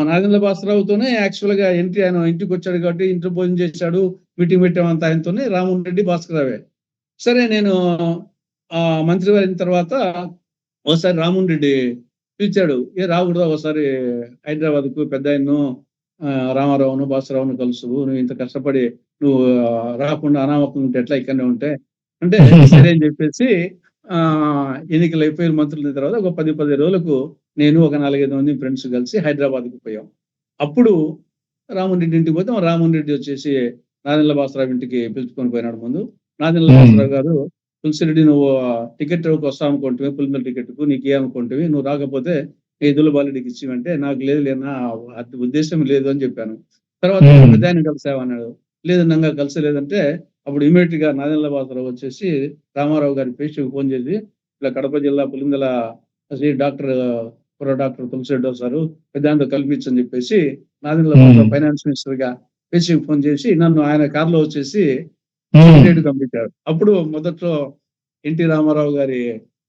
[SPEAKER 1] నాగేంద్ర భాస్కరరావుతోనే యాక్చువల్ గా ఆయన ఇంటికి వచ్చాడు కాబట్టి ఇంట్లో భోజనం చేశాడు, మీటింగ్ పెట్టామంతా ఆయనతోనే, రామ్మోహన్ రెడ్డి భాస్కరరావే. సరే నేను మంత్రి అయిన తర్వాత ఒకసారి రామ్మోహన్ రెడ్డి పిలిచాడు, రాకూడదా ఒకసారి హైదరాబాద్ కు, పెద్ద ఆయన్ను రామారావును భాస్కరరావును కలుసు, నువ్వు ఇంత కష్టపడి నువ్వు రాకుండా అనామకం ఉంటే ఎట్లా ఇక్కడనే ఉంటే అంటే సరే అని చెప్పేసి ఎన్నికలు అయిపోయిన మంత్రుల తర్వాత ఒక 10-15 రోజులకు నేను ఒక 4-5 మంది ఫ్రెండ్స్ కలిసి హైదరాబాద్కు పోయాం. అప్పుడు రామ్మోహన్ రెడ్డి ఇంటికి పోతే రామ్మోహన్ రెడ్డి వచ్చేసి నాదెండ్ల భాస్కరరావు ఇంటికి పిలుచుకొని పోయినాడు. ముందు నాదెండ్ల భాస్కరరావు గారు, తులసిరెడ్డి నువ్వు టికెట్ వస్తా అనుకుంటే పులిందల టికెట్కు నీకు ఏమనుకుంటేవి, నువ్వు రాకపోతే ఎదుల బాలుడికి ఇచ్చివంటే నాకు లేదులేనా ఉద్దేశం లేదు అని చెప్పాను. తర్వాత పెద్ద ఆయన కలిసావన్నాడు, లేదు నంగా కలిసలేదంటే అప్పుడు ఇమీడియట్ గా నాదెండ్ల భాస్కరరావు వచ్చేసి రామారావు గారి పేషికి ఫోన్ చేసి ఇలా కడప జిల్లా పులిందల డాక్టర్ తులసిరెడ్డి వస్తారు పెద్ద కల్పించని చెప్పేసి నాదెండ్ల భాస్కరరావు ఫైనాన్స్ మినిస్టర్ గా పేషికి ఫోన్ చేసి నన్ను ఆయన కారులో వచ్చేసి సెక్రటరీకి పంపించారు. అప్పుడు మొదట్లో ఎన్టీ రామారావు గారి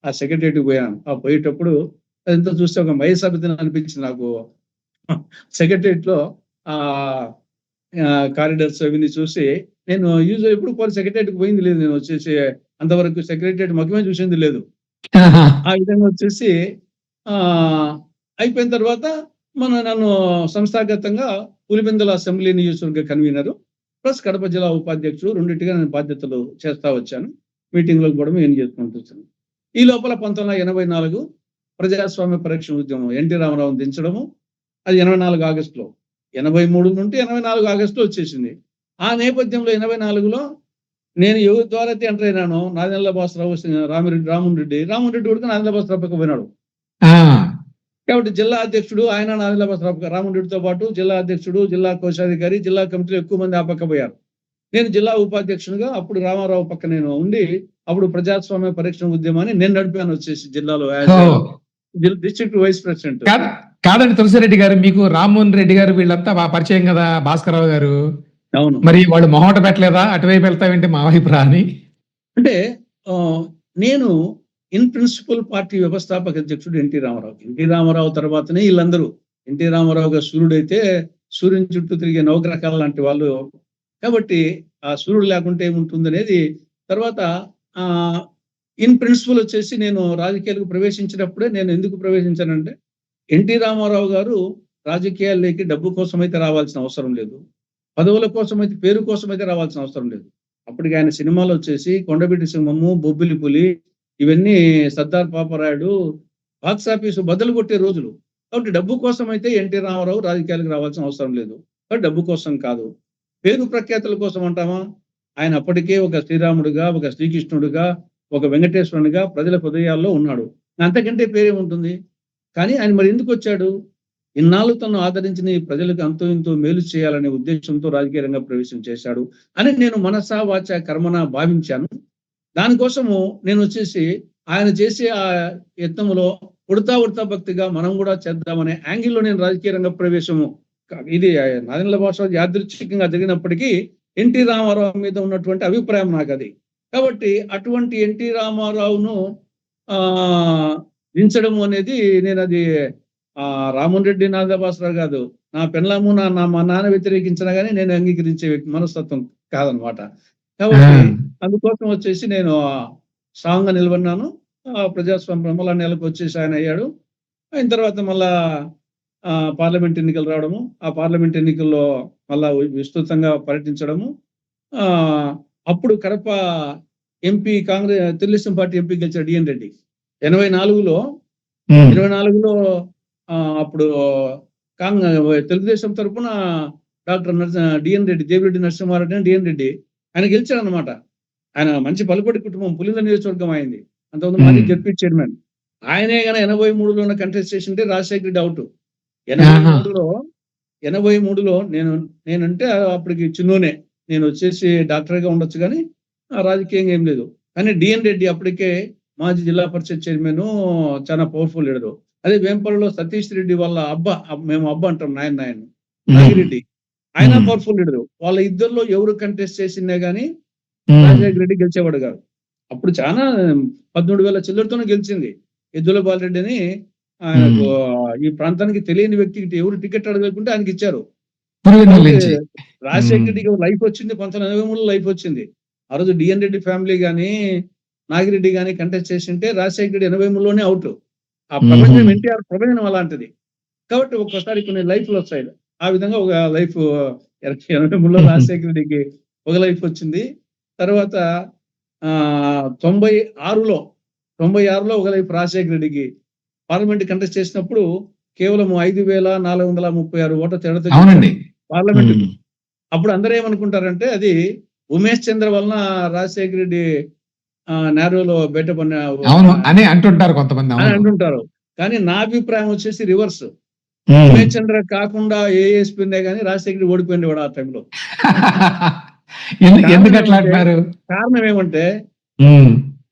[SPEAKER 1] ఆ సెక్రటరీకి పోయాను. పోయేటప్పుడు అదంతా చూస్తే ఒక మయసభితని అనిపించింది నాకు. సెక్రటరియట్ లో కారిడార్స్ అవన్నీ చూసి నేను ఎప్పుడు సెక్రటరియట్కి పోయింది లేదు, నేను వచ్చేసి అంతవరకు సెక్రటరియట్ ముఖమే చూసింది లేదు.
[SPEAKER 2] ఆహా.
[SPEAKER 1] ఆ విధంగా వచ్చేసి ఆ అయిపోయిన తర్వాత నన్ను సంస్థాగతంగా పులివెందుల అసెంబ్లీ నియోజకవర్గ కన్వీనర్ ప్లస్ కడప జిల్లా ఉపాధ్యక్షుడు రెండింటిగా నేను బాధ్యతలు చేస్తా వచ్చాను. మీటింగ్లకు కూడా నేను చేసుకుంటూ వచ్చాను. ఈ లోపల 1984 ప్రజాస్వామ్య పరిరక్షణ ఉద్యమం ఎన్టీ రామారావుని దించడము, అది 84 ఆగస్టులో, 83 నుండి 84 ఆగస్టులో వచ్చేసింది. ఆ నేపథ్యంలో 84లో నేను ఎవరి ద్వారా అయితే ఎంటర్ అయినానో నాదెండ్ల భాస్కరరావు, రామన్ రెడ్డి కూడా నాదెండ్ల భాస్కరరావు పక్క పోయినాడు.
[SPEAKER 2] ఆ.
[SPEAKER 1] కాబట్టి జిల్లా అధ్యక్షుడు ఆయన నాదెండ్ల భాస్కరరావు, రామన్ రెడ్డితో పాటు జిల్లా అధ్యక్షుడు, జిల్లా కోశాధికారి, జిల్లా కమిటీలో ఎక్కువ మంది ఆ పక్క పోయారు. నేను జిల్లా ఉపాధ్యక్షునిగా అప్పుడు రామారావు పక్క నేను ఉండి అప్పుడు ప్రజాస్వామ్య పరిరక్షణ ఉద్యమాన్ని నేను నడిపాను వచ్చేసి జిల్లాలో
[SPEAKER 2] ఓ.
[SPEAKER 1] District wise president.
[SPEAKER 2] కాదండి తులసిరెడ్డి గారు, మీకు రామ్మోహన్ రెడ్డి గారు వీళ్ళంతా బాగా పరిచయం కదా భాస్కరరావు గారు.
[SPEAKER 1] అవును.
[SPEAKER 2] మరి వాళ్ళు మొహోట పెట్టలేదా అటువైపు వెళ్తావేంటి మా వైపు రా అని?
[SPEAKER 1] అంటే నేను ఇన్ ప్రిన్సిపల్ పార్టీ వ్యవస్థాపక అధ్యక్షుడు ఎన్టీ రామారావు. ఎన్టీ రామారావు తర్వాతనే వీళ్ళందరూ. ఎన్టీ రామారావు గారు సూర్యుడైతే సూర్యుని చుట్టూ తిరిగే నవగ్రహాలు లాంటి వాళ్ళు. కాబట్టి ఆ సూర్యుడు లేకుంటే ఏముంటుంది అనేది. తర్వాత ఇన్ ప్రిన్సిపల్ వచ్చేసి నేను రాజకీయాలకు ప్రవేశించినప్పుడే నేను ఎందుకు ప్రవేశించానంటే ఎన్టీ రామారావు గారు రాజకీయాల్లోకి డబ్బు కోసం అయితే రావాల్సిన అవసరం లేదు, పదవుల కోసం అయితే, పేరు కోసం అయితే రావాల్సిన అవసరం లేదు. అప్పటికి ఆయన సినిమాలు వచ్చేసి కొండబిట్టి సింహము, బొబ్బిలి పులి, ఇవన్నీ సర్దార్ పాపరాయుడు బాక్స్ ఆఫీసు బదులు కొట్టే రోజులు. కాబట్టి డబ్బు కోసం అయితే ఎన్టీ రామారావు రాజకీయాలకు రావాల్సిన అవసరం లేదు. కాబట్టి డబ్బు కోసం కాదు, పేరు ప్రఖ్యాతుల కోసం అంటామా? ఆయన అప్పటికే ఒక శ్రీరాముడుగా, ఒక శ్రీకృష్ణుడుగా, ఒక వెంకటేశ్వరునిగా ప్రజల హృదయాల్లో ఉన్నాడు. అంతకంటే పేరే ఉంటుంది. కానీ ఆయన మరి ఎందుకు వచ్చాడు? ఇన్నాళ్ళు తను ఆదరించిన ఈ ప్రజలకు అంతో ఇంతో మేలు చేయాలనే ఉద్దేశంతో రాజకీయ రంగ ప్రవేశం చేశాడు అని నేను మనసా వాచ కర్మన భావించాను. దానికోసము నేను వచ్చేసి ఆయన చేసే ఆ యత్నములో ఉడతా భక్తిగా మనం కూడా చేద్దామనే యాంగిల్లో నేను రాజకీయ రంగ ప్రవేశము, ఇది నాదెండ్ల భాస్కరరావు యాదృచ్ఛికంగా జరిగినప్పటికీ ఎన్టీ రామారావు మీద ఉన్నటువంటి అభిప్రాయం నాకు అది. కాబట్టి అటువంటి ఎన్టీ రామారావును దించడము అనేది నేను అది రామన్ రెడ్డి, నాదెండ్ల భాస్కరరావు కాదు, నా పెళ్ళాము మా నాన్న వ్యతిరేకించినా కానీ నేను అంగీకరించే మనస్తత్వం కాదనమాట. కాబట్టి అందుకోసం వచ్చేసి నేను స్ట్రాంగ్ గా నిలబడినాను. ప్రజాస్వామ్య మళ్ళా నెలకు వచ్చేసి ఆయన అయ్యాడు. అయిన తర్వాత మళ్ళా పార్లమెంట్ ఎన్నికలు రావడము, ఆ పార్లమెంట్ ఎన్నికల్లో మళ్ళా విస్తృతంగా పర్యటించడము. అప్పుడు Kadapa MP Telugu Desam party MP గెలిచాడు డిఎన్ రెడ్డి 84లో. అప్పుడు తెలుగుదేశం తరఫున డాక్టర్ డిఎన్ రెడ్డి, దేవిరెడ్డి నరసింహారెడ్డి అని డిఎన్ రెడ్డి ఆయన గెలిచాడు అనమాట. ఆయన మంచి పలుపడి కుటుంబం, పులివెందుల నియోజకవర్గం అయింది. అంతకుముందు మాజీ జడ్పీ చైర్మన్. ఆయనే కానీ 83లో కంటెస్ట్ చేసింటే రాజశేఖర రెడ్డి అవుట్. 83లో నేనంటే అప్పటికి చిన్నోనే, నేను వచ్చేసి డాక్టర్గా ఉండొచ్చు కానీ రాజకీయంగా ఏం లేదు. కానీ డిఎన్ రెడ్డి అప్పటికే మాజీ జిల్లా పరిషత్ చైర్మన్, చాలా పవర్ఫుల్ లీడరు. అదే వేంపల్లిలో సతీష్ రెడ్డి వాళ్ళ అబ్బా, మేము అబ్బా అంటాం, నాగిరెడ్డి, ఆయన పవర్ఫుల్ లీడరు. వాళ్ళ ఇద్దరిలో ఎవరు కంటెస్ట్ చేసిందే గానీ రాజశేఖర రెడ్డి గెలిచేవాడు కాదు. అప్పుడు చాలా 13,000 చిల్లరతోనే గెలిచింది. ఎద్దుల బాలరెడ్డి అని ఆయనకు ఈ ప్రాంతానికి తెలియని వ్యక్తికి ఎవరు టికెట్ అడగకుంటే ఆయనకి ఇచ్చారు. రాజశేఖర రెడ్డికి లైఫ్ వచ్చింది, 1983లో లైఫ్ వచ్చింది. ఆ రోజు డిఎన్ రెడ్డి ఫ్యామిలీ గానీ నాగిరెడ్డి గానీ కంటెస్ట్ చేసింటే రాజశేఖర రెడ్డి 83లోనే అవుట్. ఆ ప్రపంచం ఎన్టీఆర్ ప్రపంచం అలాంటిది. కాబట్టి ఒక్కసారి కొన్ని లైఫ్లు వస్తాయి. ఆ విధంగా ఒక లైఫ్ 83లో రాజశేఖర రెడ్డికి ఒక లైఫ్ వచ్చింది. తర్వాత 96లో ఒక లైఫ్ రాజశేఖర రెడ్డికి పార్లమెంట్ కంటెస్ట్ చేసినప్పుడు కేవలం 5,436 ఓట్ల తేడాతో పార్లమెంట్. అప్పుడు అందరూ ఏమనుకుంటారంటే అది ఉమేష్ చంద్ర వలన రాజశేఖర రెడ్డి నేరోలో బయటపడిన
[SPEAKER 2] అని అంటుంటారు కొంతమంది,
[SPEAKER 1] అంటుంటారు. కానీ నా అభిప్రాయం వచ్చేసి రివర్స్. ఉమేష్ చంద్ర కాకుండా ఏఎస్పీనే కానీ రాజశేఖర రెడ్డి ఓడిపోయింది కూడా ఆ టైంలో. కారణం ఏమంటే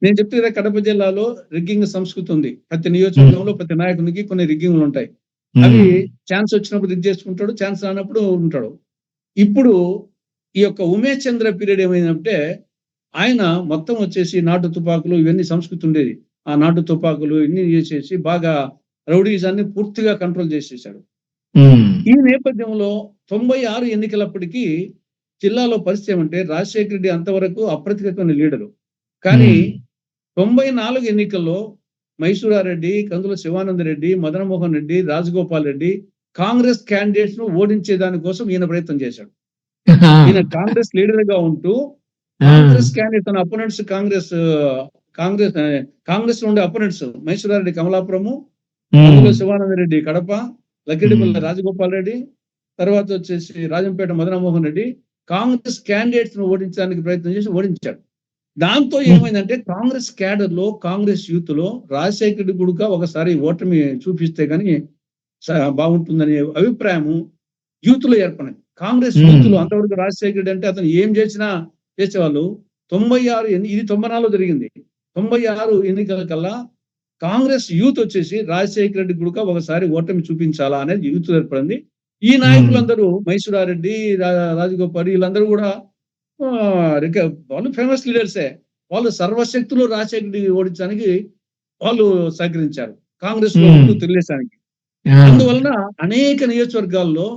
[SPEAKER 1] నేను చెప్తే కదా, కడప జిల్లాలో రిగ్గింగ్ సంస్కృతి ఉంది. ప్రతి నియోజకవర్గంలో ప్రతి నాయకునికి కొన్ని రిగ్గింగ్లు ఉంటాయి. అవి ఛాన్స్ వచ్చినప్పుడు రిగ్ చేసుకుంటాడు, ఛాన్స్ రానప్పుడు ఉంటాడు. ఇప్పుడు ఈ యొక్క ఉమేష్ చంద్ర పీరియడ్ ఏమైందంటే ఆయన మొత్తం వచ్చేసి నాటు తుపాకులు ఇవన్నీ సంస్కృతి ఉండేది. ఆ నాటు తుపాకులు ఇన్ని చేసేసి బాగా రౌడీజాన్ని పూర్తిగా కంట్రోల్ చేసేసాడు. ఈ నేపథ్యంలో 96 ఎన్నికలప్పటికీ జిల్లాలో పరిస్థితి ఏమంటే రాజశేఖర రెడ్డి అంతవరకు అప్రతికమైన లీడరు. కానీ 94 ఎన్నికల్లో మైసూరారెడ్డి, కందుల శివానందరెడ్డి, మదనమోహన్ రెడ్డి, రాజగోపాల్ రెడ్డి కాంగ్రెస్ క్యాండిడేట్స్ ను ఓడించే దానికోసం ఈయన ప్రయత్నం చేశాడు. ఈయన కాంగ్రెస్ లీడర్ గా ఉంటూ కాంగ్రెస్ క్యాండిడేట్ తన అపోనెంట్స్ కాంగ్రెస్ లో ఉండే అపోనెంట్స్ మైసూరారెడ్డి కమలాపురము, కందుల శివానందరెడ్డి కడప, లక్కిడిపల్లి రాజగోపాల్ రెడ్డి, తర్వాత వచ్చేసి రాజంపేట మదనమోహన్ రెడ్డి కాంగ్రెస్ క్యాండిడేట్స్ ను ఓడించడానికి ప్రయత్నం చేసి ఓడించాడు. దాంతో ఏమైందంటే కాంగ్రెస్ క్యాడర్ లో, కాంగ్రెస్ యూత్ లో రాజశేఖర రెడ్డి కూడా ఒకసారి ఓటమి చూపిస్తే గానీ బాగుంటుందనే అభిప్రాయము యూత్ లో ఏర్పడింది. కాంగ్రెస్ యూత్ లో అంతవరకు రాజశేఖర రెడ్డి అంటే అతను ఏం చేసినా చేసేవాళ్ళు. 96 ఇది 94లో జరిగింది. 96 ఎన్నికల కల్లా కాంగ్రెస్ యూత్ వచ్చేసి రాజశేఖర రెడ్డి కూడా ఒకసారి ఓటమి చూపించాలా అనేది యూత్ ఏర్పడింది. ఈ నాయకులందరూ మైసూరారెడ్డి, రాజగోపాల్ వీళ్ళందరూ కూడా వాళ్ళు ఫేమస్ లీడర్సే. వాళ్ళు సర్వశక్తులు రాజశేఖర రెడ్డి ఓడించడానికి వాళ్ళు సహకరించారు, కాంగ్రెస్ లో ఉంటూ తెలుగుదేశానికి. అందువలన అనేక నియోజకవర్గాల్లో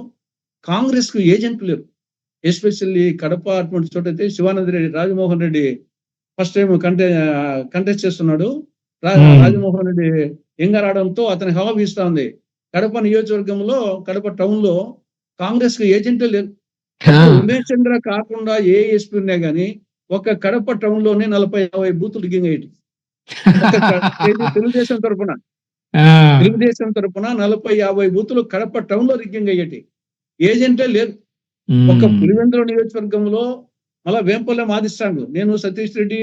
[SPEAKER 1] కాంగ్రెస్ కు ఏజెంట్లు లేరు. ఎస్పెషల్లీ కడప అటువంటి చోట అయితే Sivananda Reddy, Rajamohan Reddy first time contest చేస్తున్నాడు. రాజమోహన్ రెడ్డి యంగా రావడంతో అతని హవా వీస్తా ఉంది. కడప నియోజకవర్గంలో, కడప టౌన్ లో కాంగ్రెస్ కు ఏజెంట్లు లేరు. ఉమేష్ చంద్ర కాకుండా ఏ ఎస్పీ ఉన్నా గానీ ఒక కడప టౌన్ లోనే 40-50 బూతులు రిగ్గింగ్ అయ్యేటి. తెలుగుదేశం తరఫున 40-50 బూతులు కడప టౌన్ లో రిగ్గింగ్ అయ్యేటి. ఏజెంటే లేరు. ఒక పులివెందుల నియోజకవర్గంలో మళ్ళా వేంపల్లెం ఆదిస్తాడు. నేను సతీష్ రెడ్డి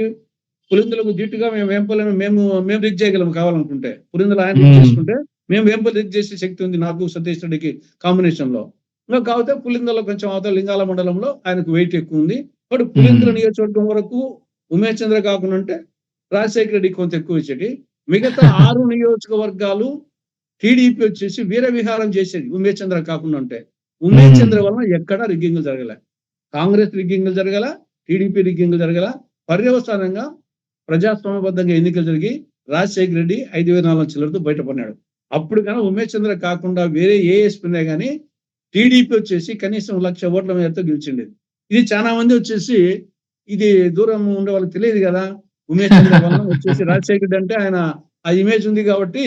[SPEAKER 1] పులివెందులకు దీటుగా మేము రిగ్ చేయగలం కావాలనుకుంటే. పులివెందులు ఆయన రిగ్ చేసుకుంటే మేము వేంపల్లి రిగ్ చేసే శక్తి ఉంది నాకు, సతీష్ రెడ్డికి కాంబినేషన్ లో. కాకపోతే పులివెందులో కొంచెం అవతల లింగాల మండలంలో ఆయనకు వెయిట్ ఎక్కువ ఉంది. బట్ పులివెందుల నియోజకవర్గం వరకు ఉమేష్ చంద్ర కాకుండా ఉంటే రాజశేఖర రెడ్డి కొంత ఎక్కువ ఇచ్చేది. మిగతా 6 నియోజకవర్గాలు టీడీపీ వచ్చేసి వీర విహారం చేసేది ఉమేష్ చంద్ర కాకుండా ఉంటే. ఉమేష్ చంద్ర వలన ఎక్కడా రిగ్గింగ్లు జరగలే. కాంగ్రెస్ రిగ్గింగ్లు జరగల, టీడీపీ రిగ్గింగ్లు జరగల. పర్యవసానంగా ప్రజాస్వామ్యబద్ధంగా ఎన్నికలు జరిగి రాజశేఖర రెడ్డి 5,400 చిల్లరతో బయటపడినాడు. అప్పుడు కన్నా ఉమేష్ చంద్ర కాకుండా వేరే ఏ ఎస్పీనే కానీ టీడీపీ వచ్చేసి కనీసం 1,00,000 ఓట్ల మేరతో గెలిచిండేది. ఇది చాలా మంది వచ్చేసి ఇది దూరం ఉండే వాళ్ళకి తెలియదు కదా. ఉమేష్ చంద్ర వలన వచ్చేసి రాజశేఖర రెడ్డి అంటే ఆయన ఆ ఇమేజ్ ఉంది కాబట్టి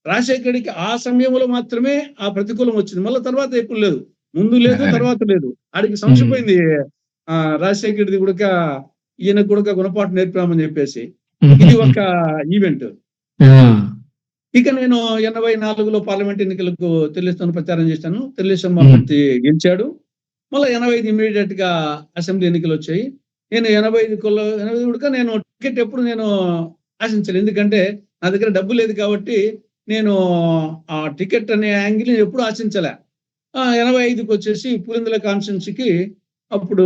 [SPEAKER 1] రాజశేఖర రెడ్డికి ఆ సమయంలో మాత్రమే ఆ ప్రతికూలం వచ్చింది. మళ్ళీ తర్వాత ఎప్పుడు లేదు, ముందు లేదు, తర్వాత లేదు. ఆడికి సంశపోయింది రాజశేఖర రెడ్డి కూడా ఈయన కూడా గుణపాఠం నేర్పామని చెప్పేసి. ఇది ఒక ఈవెంట్. ఇక నేను 84లో పార్లమెంట్ ఎన్నికలకు తెలుగుదేశం ప్రచారం చేశాను. తెలుగుదేశం అభ్యర్థి గెలిచాడు. మళ్ళీ 85 ఇమీడియట్ గా అసెంబ్లీ ఎన్నికలు వచ్చాయి. నేను 85 కూడా నేను టికెట్ ఎప్పుడు నేను ఆశించలేదు. ఎందుకంటే నా దగ్గర డబ్బు లేదు కాబట్టి నేను ఆ టికెట్ అనే యాంగిల్ ఎప్పుడు ఆశించలే. 85కి వచ్చేసి పులివెందుల కాన్స్టిట్యున్సీకి అప్పుడు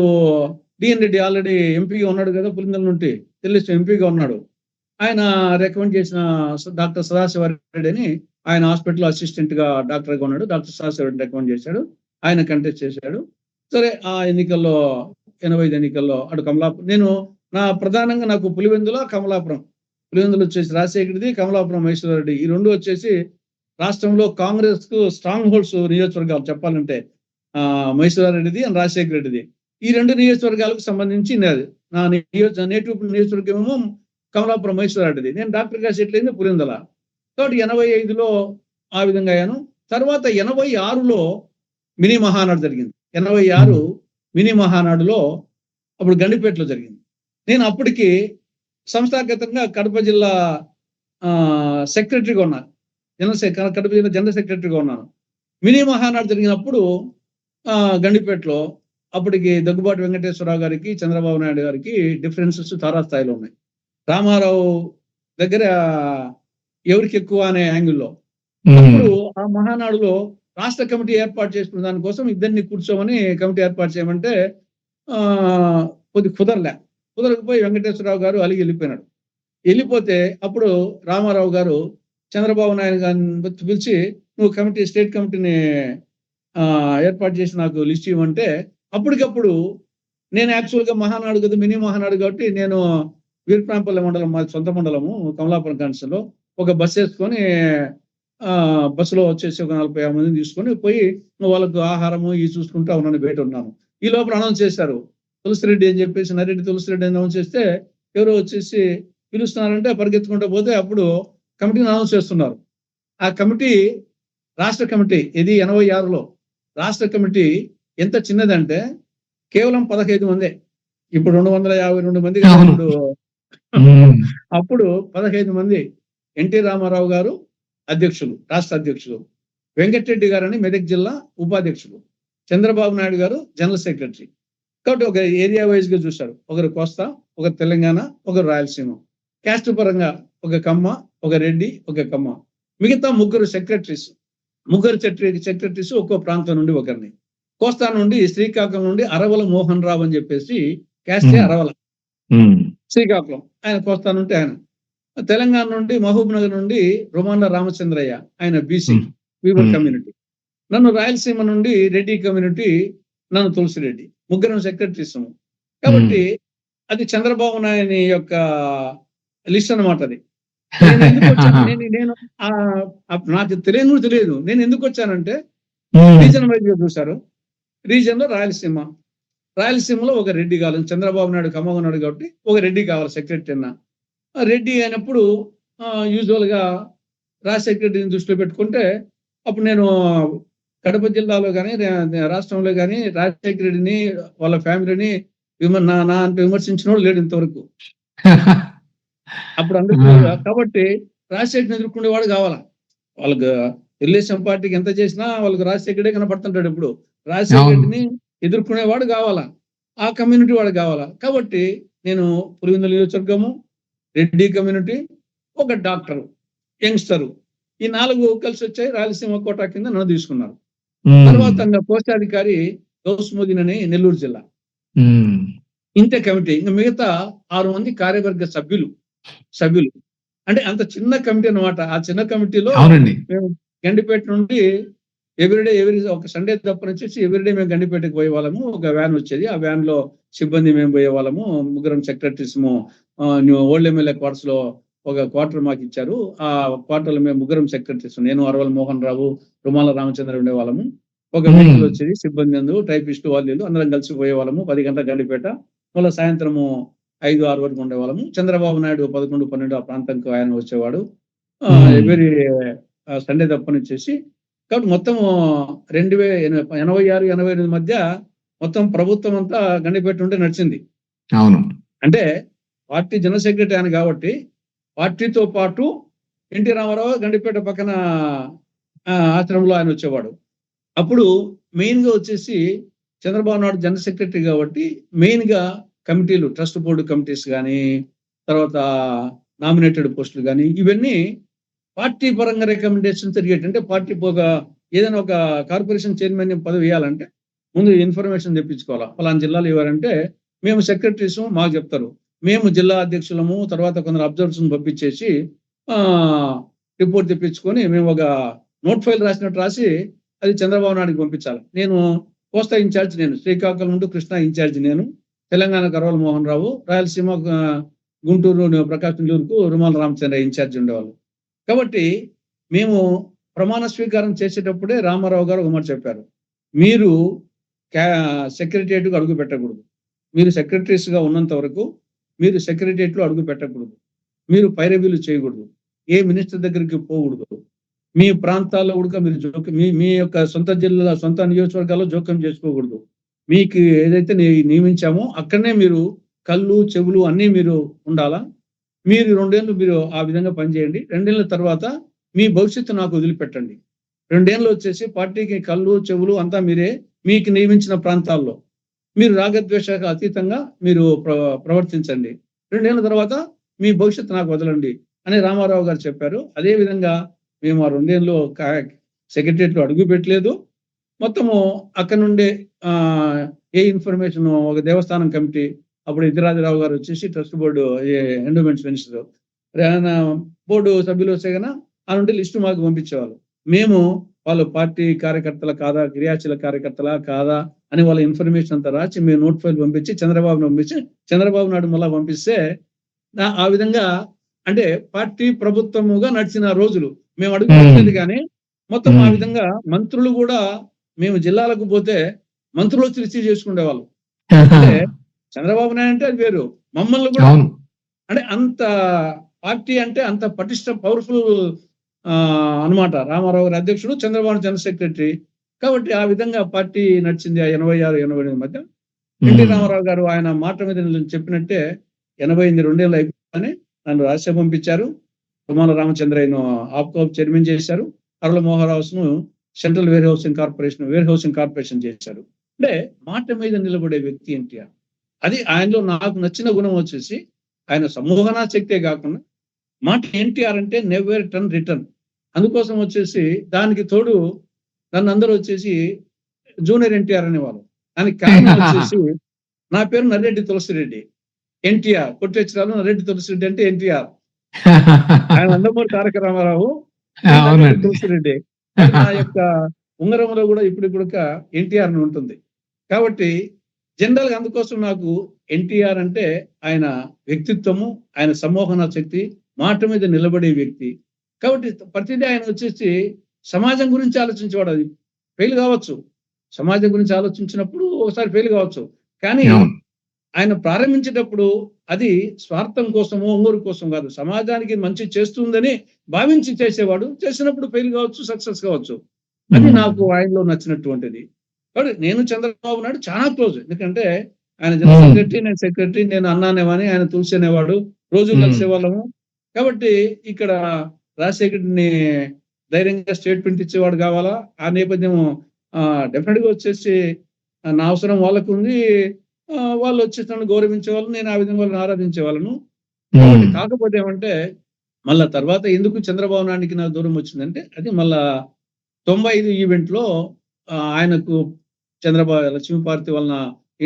[SPEAKER 1] డిఎన్ రెడ్డి ఆల్రెడీ ఎంపీగా ఉన్నాడు కదా, పులివెందుల నుండి తెలుగుదేశం ఎంపీగా ఉన్నాడు. ఆయన రికమెండ్ చేసిన డాక్టర్ సదాశివరెడ్డి అని ఆయన హాస్పిటల్ అసిస్టెంట్ గా డాక్టర్ గా ఉన్నాడు. డాక్టర్ సదాశివరెడ్డి రికమెండ్ చేశాడు. ఆయన కంటెస్ట్ చేశాడు. సరే, ఆ ఎన్నికల్లో 85 ఎన్నికల్లో అటు కమలాపురం, నేను ప్రధానంగా నాకు పులివెందుల కమలాపురం, పులివెందులు వచ్చేసి రాజశేఖరది, కమలాపురం మైసూరారెడ్డి ఈ రెండు వచ్చేసి రాష్ట్రంలో కాంగ్రెస్ కు స్ట్రాంగ్ హోల్డ్స్ నియోజకవర్గాలు చెప్పాలంటే మైసూరారెడ్డిది అండ్ రాజశేఖర రెడ్డిది. ఈ 2 నియోజకవర్గాలకు సంబంధించి నా నేటివ్ నియోజకవర్గం ఏమో కమలాపురం మైసూరారెడ్డిది. నేను డాక్టర్ గా సెటిల్ అయింది పులివెందుల. కాబట్టి 85లో ఆ విధంగా అయ్యాను. తర్వాత 86లో మినీ మహానాడు జరిగింది. 86 మినీ మహానాడులో అప్పుడు గండిపేటలో జరిగింది. నేను అప్పటికి సంస్థాగతంగా కడప జిల్లా సెక్రటరీగా ఉన్నాను. కడప జిల్లా జనరల్ సెక్రటరీగా ఉన్నాను. మినీ మహానాడు జరిగినప్పుడు గండిపేటలో అప్పటికి దగ్గుబాటి వెంకటేశ్వరరావు గారికి, చంద్రబాబు నాయుడు గారికి డిఫరెన్సెస్ తారాస్థాయిలో ఉన్నాయి. రామారావు దగ్గర ఎవరికి ఎక్కువ అనే యాంగిల్లో. అప్పుడు ఆ మహానాడులో రాష్ట్ర కమిటీ ఏర్పాటు చేసుకున్న దానికోసం ఇద్దరిని కూర్చోమని కమిటీ ఏర్పాటు చేయమంటే కుదరకపోయి వెంకటేశ్వరరావు గారు అలిగి వెళ్ళిపోయినాడు. వెళ్ళిపోతే అప్పుడు రామారావు గారు చంద్రబాబు నాయుడు గారిని పిలిచి నువ్వు స్టేట్ కమిటీని ఏర్పాటు చేసి నాకు లిస్ట్ ఇవ్వమంటే అప్పటికప్పుడు నేను యాక్చువల్గా మహానాడు కదా, మినీ మహానాడు కాబట్టి నేను వీరప్రాంపల్లి మండలం, మా సొంత మండలము కమలాపురం కాన్స్టిట్యూన్సీలో ఒక బస్సు వేసుకొని బస్సులో వచ్చేసి ఒక 40-50 మందిని తీసుకొని పోయి వాళ్ళకు ఆహారము ఇవి చూసుకుంటూ ఉన్నాను, బయట ఉన్నాను. ఈ లోపల అనౌన్స్ చేశారు తులసిరెడ్డి అని చెప్పేసి, నరెడ్డి తులసిరెడ్డి అనౌన్స్ చేస్తే ఎవరో వచ్చేసి పిలుస్తున్నారంటే పరిగెత్తుకుంటూ పోతే అప్పుడు కమిటీని అనౌన్స్ చేస్తున్నారు. ఆ కమిటీ రాష్ట్ర కమిటీ, ఇది 86లో రాష్ట్ర కమిటీ ఎంత చిన్నదంటే కేవలం 15 మందే. ఇప్పుడు 252 మంది కదా.
[SPEAKER 2] అవును.
[SPEAKER 1] అప్పుడు 15 మంది. ఎన్టీ రామారావు గారు అధ్యక్షులు, రాష్ట్ర అధ్యక్షులు, వెంకటరెడ్డి గారని మెదక్ జిల్లా ఉపాధ్యక్షులు, చంద్రబాబు నాయుడు గారు జనరల్ సెక్రటరీ. కాబట్టి ఒక ఏరియా వైజ్ గా చూశారు. ఒకరు కోస్తా, ఒకరు తెలంగాణ, ఒకరు రాయలసీమ. క్యాస్ట్ పరంగా ఒక కమ్మ, ఒక రెడ్డి, ఒక కమ్మ. మిగతా ముగ్గురు సెక్రటరీస్, సెక్రటరీస్ ఒక్కో ప్రాంతం నుండి ఒకరిని. కోస్తా నుండి శ్రీకాకుళం నుండి అరవల మోహన్ రావు అని చెప్పేసి క్యాస్టే అరవల, శ్రీకాకుళం ఆయన కోస్తా నుండి ఆయన. తెలంగాణ నుండి మహబూబ్ నగర్ నుండి రుమాండ రామచంద్రయ్య, ఆయన బీసీ వీవర్ కమ్యూనిటీ. నన్ను రాయలసీమ నుండి రెడ్డి కమ్యూనిటీ, నన్ను తులసిరెడ్డి. ముగ్గురం సెక్రటరీస్. కాబట్టి అది చంద్రబాబు నాయుడు యొక్క లిస్ట్ అన్నమాట. అది నేను ఎందుకు వచ్చాను, నేను నాకు తెలియదు నేను ఎందుకు వచ్చానంటే రీజన్ వైజ్ గా చూశారు. రీజన్ లో రాయలసీమలో ఒక రెడ్డి కావాలి, చంద్రబాబు నాయుడు కమ్మగా ఉన్నాడు కాబట్టి ఒక రెడ్డి కావాలి సెక్రటరీ అన్న. రెడ్డి అయినప్పుడు యూజువల్ గా రాజ్ సెక్రటరీని దృష్టిలో పెట్టుకుంటే అప్పుడు నేను కడప జిల్లాలో కానీ రాష్ట్రంలో కానీ రాజశేఖర రెడ్డిని వాళ్ళ ఫ్యామిలీని నా విమర్శించిన వాడు లేడు ఇంతవరకు. అప్పుడు అందరూ కాబట్టి రాజశేఖర్ని ఎదుర్కొనేవాడు కావాలా. వాళ్ళకి తెలుగుదేశం పార్టీకి ఎంత చేసినా వాళ్ళకి రాజశేఖరే కనపడుతుంటాడు. ఇప్పుడు రాజశేఖర రెడ్డిని ఎదుర్కొనేవాడు కావాలా, ఆ కమ్యూనిటీ వాడు కావాలా. కాబట్టి నేను పులివెందుల నియోజకవర్గము, రెడ్డి కమ్యూనిటీ, ఒక డాక్టరు, యంగ్స్టరు, ఈ 4 కలిసి వచ్చాయి. రాయలసీమ కోటా కింద నన్ను తీసుకున్నారు. తర్వాత కోశాధికారి గౌస్మోదిన్ అని నెల్లూరు జిల్లా. ఇంతే కమిటీ. ఇంకా మిగతా 6 మంది కార్యవర్గ సభ్యులు. అంటే అంత చిన్న కమిటీ అన్నమాట. ఆ చిన్న కమిటీలో మేము గండిపేట నుండి ఎవరీ ఒక సండే తప్పనిచ్చేసి ఎవరిడే మేము గండిపేటకు పోయే వాళ్ళము. ఒక వ్యాన్ వచ్చేది, ఆ వ్యాన్ లో సిబ్బంది మేము పోయే వాళ్ళము. ముగ్గురం సెక్రటరీస్ ఓల్డ్ ఎమ్మెల్యే క్వార్టర్స్ లో ఒక క్వార్టర్ మాకు ఇచ్చారు. ఆ క్వార్టర్ లో మేము ముగ్గురం సెక్రటరీస్, నేను అరవల మోహన్ రావు, రుమాల రామచంద్ర ఉండే వాళ్ళము. ఒక వెహికల్ వచ్చేది, సిబ్బంది అందు టైపిస్ట్ వాళ్ళు అందరం కలిసి పోయే వాళ్ళము. 10 గంటల గండిపేట, మళ్ళీ సాయంత్రము 5-6 వరకు ఉండేవాళ్ళము. చంద్రబాబు నాయుడు 11-12 ఆ ప్రాంతానికి ఆయన వచ్చేవాడు. ఎవరీ సండే తప్పనిచ్చేసి. కాబట్టి మొత్తం 1986-88 మధ్య మొత్తం ప్రభుత్వం అంతా గండిపేట నుండి నడిచింది.
[SPEAKER 2] అవును.
[SPEAKER 1] అంటే పార్టీ జనరల్ సెక్రటరీ ఆయన కాబట్టి పార్టీతో పాటు ఎన్టీ రామారావు గండిపేట పక్కన ఆశ్రమంలో ఆయన వచ్చేవాడు. అప్పుడు మెయిన్ గా వచ్చేసి చంద్రబాబు నాయుడు జనరల్ సెక్రటరీ కాబట్టి మెయిన్ గా కమిటీలు, ట్రస్ట్ బోర్డు కమిటీస్ కానీ, తర్వాత నామినేటెడ్ పోస్టులు కానీ, ఇవన్నీ పార్టీ పరంగా రికమెండేషన్ తిరిగేటి. అంటే పార్టీ ఏదైనా ఒక కార్పొరేషన్ చైర్మన్ పదవి ఇవ్వాలంటే ముందు ఇన్ఫర్మేషన్ తెప్పించుకోవాలా. పలానా జిల్లాలో ఇవ్వాలంటే మేము సెక్రటరీస్ మాకు చెప్తారు, మేము జిల్లా అధ్యక్షులము, తర్వాత కొందరు అబ్జర్వర్స్ పంపించేసి రిపోర్ట్ తెప్పించుకొని మేము ఒక నోట్ ఫైల్ రాసినట్టు రాసి అది చంద్రబాబు నాయుడుకి పంపించాలి. నేను కోస్తా ఇన్ఛార్జ్, నేను శ్రీకాకుళం నుండి కృష్ణా ఇన్ఛార్జ్, నేను తెలంగాణ అరవల మోహన్ రావు, రాయలసీమ గుంటూరు ప్రకాశం జిల్లాకు రుమాల రామచంద్ర ఇన్ఛార్జ్ ఉండేవాళ్ళు. కాబట్టి మేము ప్రమాణ స్వీకారం చేసేటప్పుడే రామారావు గారు ఒక మాట చెప్పారు, మీరు సెక్రటరియట్కు అడుగు పెట్టకూడదు, మీరు సెక్రటరీస్ గా ఉన్నంత వరకు మీరు సెక్రటరియట్ లో అడుగు పెట్టకూడదు, మీరు పైరవీలు చేయకూడదు, ఏ మినిస్టర్ దగ్గరికి పోకూడదు, మీ ప్రాంతాల్లో కూడా మీరు మీ యొక్క సొంత జిల్లా, సొంత నియోజకవర్గాల్లో జోక్యం చేసుకోకూడదు. మీకు ఏదైతే నియమించామో అక్కడనే మీరు కళ్ళు చెవులు అన్నీ మీరు ఉండాలా. మీరు 2 ఏళ్ళు మీరు ఆ విధంగా పనిచేయండి. 2 ఏళ్ళ తర్వాత మీ భవిష్యత్తు నాకు వదిలిపెట్టండి. 2 ఏళ్ళు వచ్చేసి పార్టీకి కళ్ళు చెవులు అంతా మీరే, మీకు నియమించిన ప్రాంతాల్లో మీరు రాగద్వేషాలకు అతీతంగా మీరు ప్రవర్తించండి. 2 ఏళ్ళ తర్వాత మీ భవిష్యత్తు నాకు వదలండి అని రామారావు గారు చెప్పారు. అదే విధంగా మేము ఆ 2 ఏళ్ళు సెక్రటరియట్ లో అడుగు పెట్టలేదు. మొత్తము అక్కడ నుండే ఏ ఇన్ఫర్మేషన్, ఒక దేవస్థానం కమిటీ, అప్పుడు ఇదిరాజరావు గారు వచ్చేసి trust board endowments minister, board సభ్యులు వస్తే కన్నా ఆ నుండి లిస్టు మాకు పంపించేవాళ్ళు. మేము వాళ్ళు పార్టీ కార్యకర్తల కాదా, క్రియాశీల కార్యకర్తల కాదా అని వాళ్ళ ఇన్ఫర్మేషన్ అంతా రాసి మేము నోట్ ఫైల్ పంపించి చంద్రబాబు నాయుడు మళ్ళా పంపిస్తే ఆ విధంగా అంటే పార్టీ ప్రభుత్వముగా నడిచిన రోజులు మేము అడుగుతున్నది. కానీ మొత్తం ఆ విధంగా మంత్రులు కూడా మేము జిల్లాలకు పోతే మంత్రులు వచ్చి రిసీవ్ చేసుకునే వాళ్ళు. అంటే చంద్రబాబు నాయుడు అంటే అది వేరు, మమ్మల్ని కూడా అంటే అంత పార్టీ అంటే అంత పటిష్ట పవర్ఫుల్ అన్నమాట. రామారావు గారి అధ్యక్షుడు, చంద్రబాబు జనరల్ సెక్రటరీ. కాబట్టి ఆ విధంగా పార్టీ నడిచింది ఆ 86, 88 మధ్య. ఎన్టీ రామారావు గారు ఆయన మాట మీద చెప్పినట్టే 88 రెండేళ్ళు అయిపోగానే నన్ను రాజ్యసభ పంపించారు. తుమ్మల రామచంద్రయ్యను ఆప్కోప్ చైర్మన్ చేశారు. అరుళ మోహన్ ను సెంట్రల్ వేర్ హౌసింగ్ కార్పొరేషన్ చేశారు. అంటే మాట మీద నిలబడే వ్యక్తి ఎన్టీఆర్. అది ఆయనలో నాకు నచ్చిన గుణం వచ్చేసి ఆయన సమూహనా శక్తే కాకుండా మాట ఎన్టీఆర్ అంటే నెవర్ టర్న్ రిటర్న్. అందుకోసం వచ్చేసి దానికి తోడు నన్ను అందరూ వచ్చేసి జూనియర్ ఎన్టీఆర్ అనేవాళ్ళు. దానికి కారణం వచ్చేసి నా పేరు నర్రెడ్డి తులసిరెడ్డి. ఎన్టీఆర్ కొట్టేచ్చరాలు నర్రెడ్డి తులసిరెడ్డి అంటే ఎన్టీఆర్. ఆయన నందమూరి తారక రామారావు, తులసిరెడ్డి. నా యొక్క ఉంగరంలో కూడా ఇప్పుడు ఎన్టీఆర్ ఉంటుంది. కాబట్టి జనరల్ గా అందుకోసం నాకు ఎన్టీఆర్ అంటే ఆయన వ్యక్తిత్వము, ఆయన సమూహన శక్తి, మాట మీద నిలబడే వ్యక్తి. కాబట్టి ప్రతిదీ ఆయన వచ్చేసి సమాజం గురించి ఆలోచించేవాడు. అది ఫెయిల్ కావచ్చు, సమాజం గురించి ఆలోచించినప్పుడు ఒకసారి ఫెయిల్ కావచ్చు, కానీ ఆయన ప్రారంభించేటప్పుడు అది స్వార్థం కోసమో ఒంగోరు కోసం కాదు, సమాజానికి మంచి చేస్తుందని భావించి చేసేవాడు. చేసినప్పుడు ఫెయిల్ కావచ్చు, సక్సెస్ కావచ్చు. అది నాకు ఆయనలో నచ్చినటువంటిది. కాబట్టి నేను చంద్రబాబు నాయుడు చాలా క్లోజ్. ఎందుకంటే ఆయన జనరల్ సెక్రటరీ, నేను సెక్రటరీ, నేను అన్నానేవాని, ఆయన తులసి అనేవాడు, రోజు కలిసేవాళ్ళము. కాబట్టి ఇక్కడ రాజశేఖర్ని ధైర్యంగా స్టేట్మెంట్ ఇచ్చేవాడు కావాలా. ఆ నేపథ్యం డెఫినెట్ గా వచ్చేసి నా అవసరం వాళ్ళకు ఉంది. వాళ్ళు వచ్చేసి నన్ను గౌరవించేవాళ్ళు, నేను ఆ విధంగా వాళ్ళని ఆరాధించేవాళ్ళను. కాకపోతే ఏమంటే మళ్ళా తర్వాత ఎందుకు చంద్రబాబు నాయుడికి నాకు దూరం వచ్చిందంటే అది మళ్ళా 95 ఈవెంట్ లో ఆయనకు చంద్రబాబు లక్ష్మీపార్వతి వలన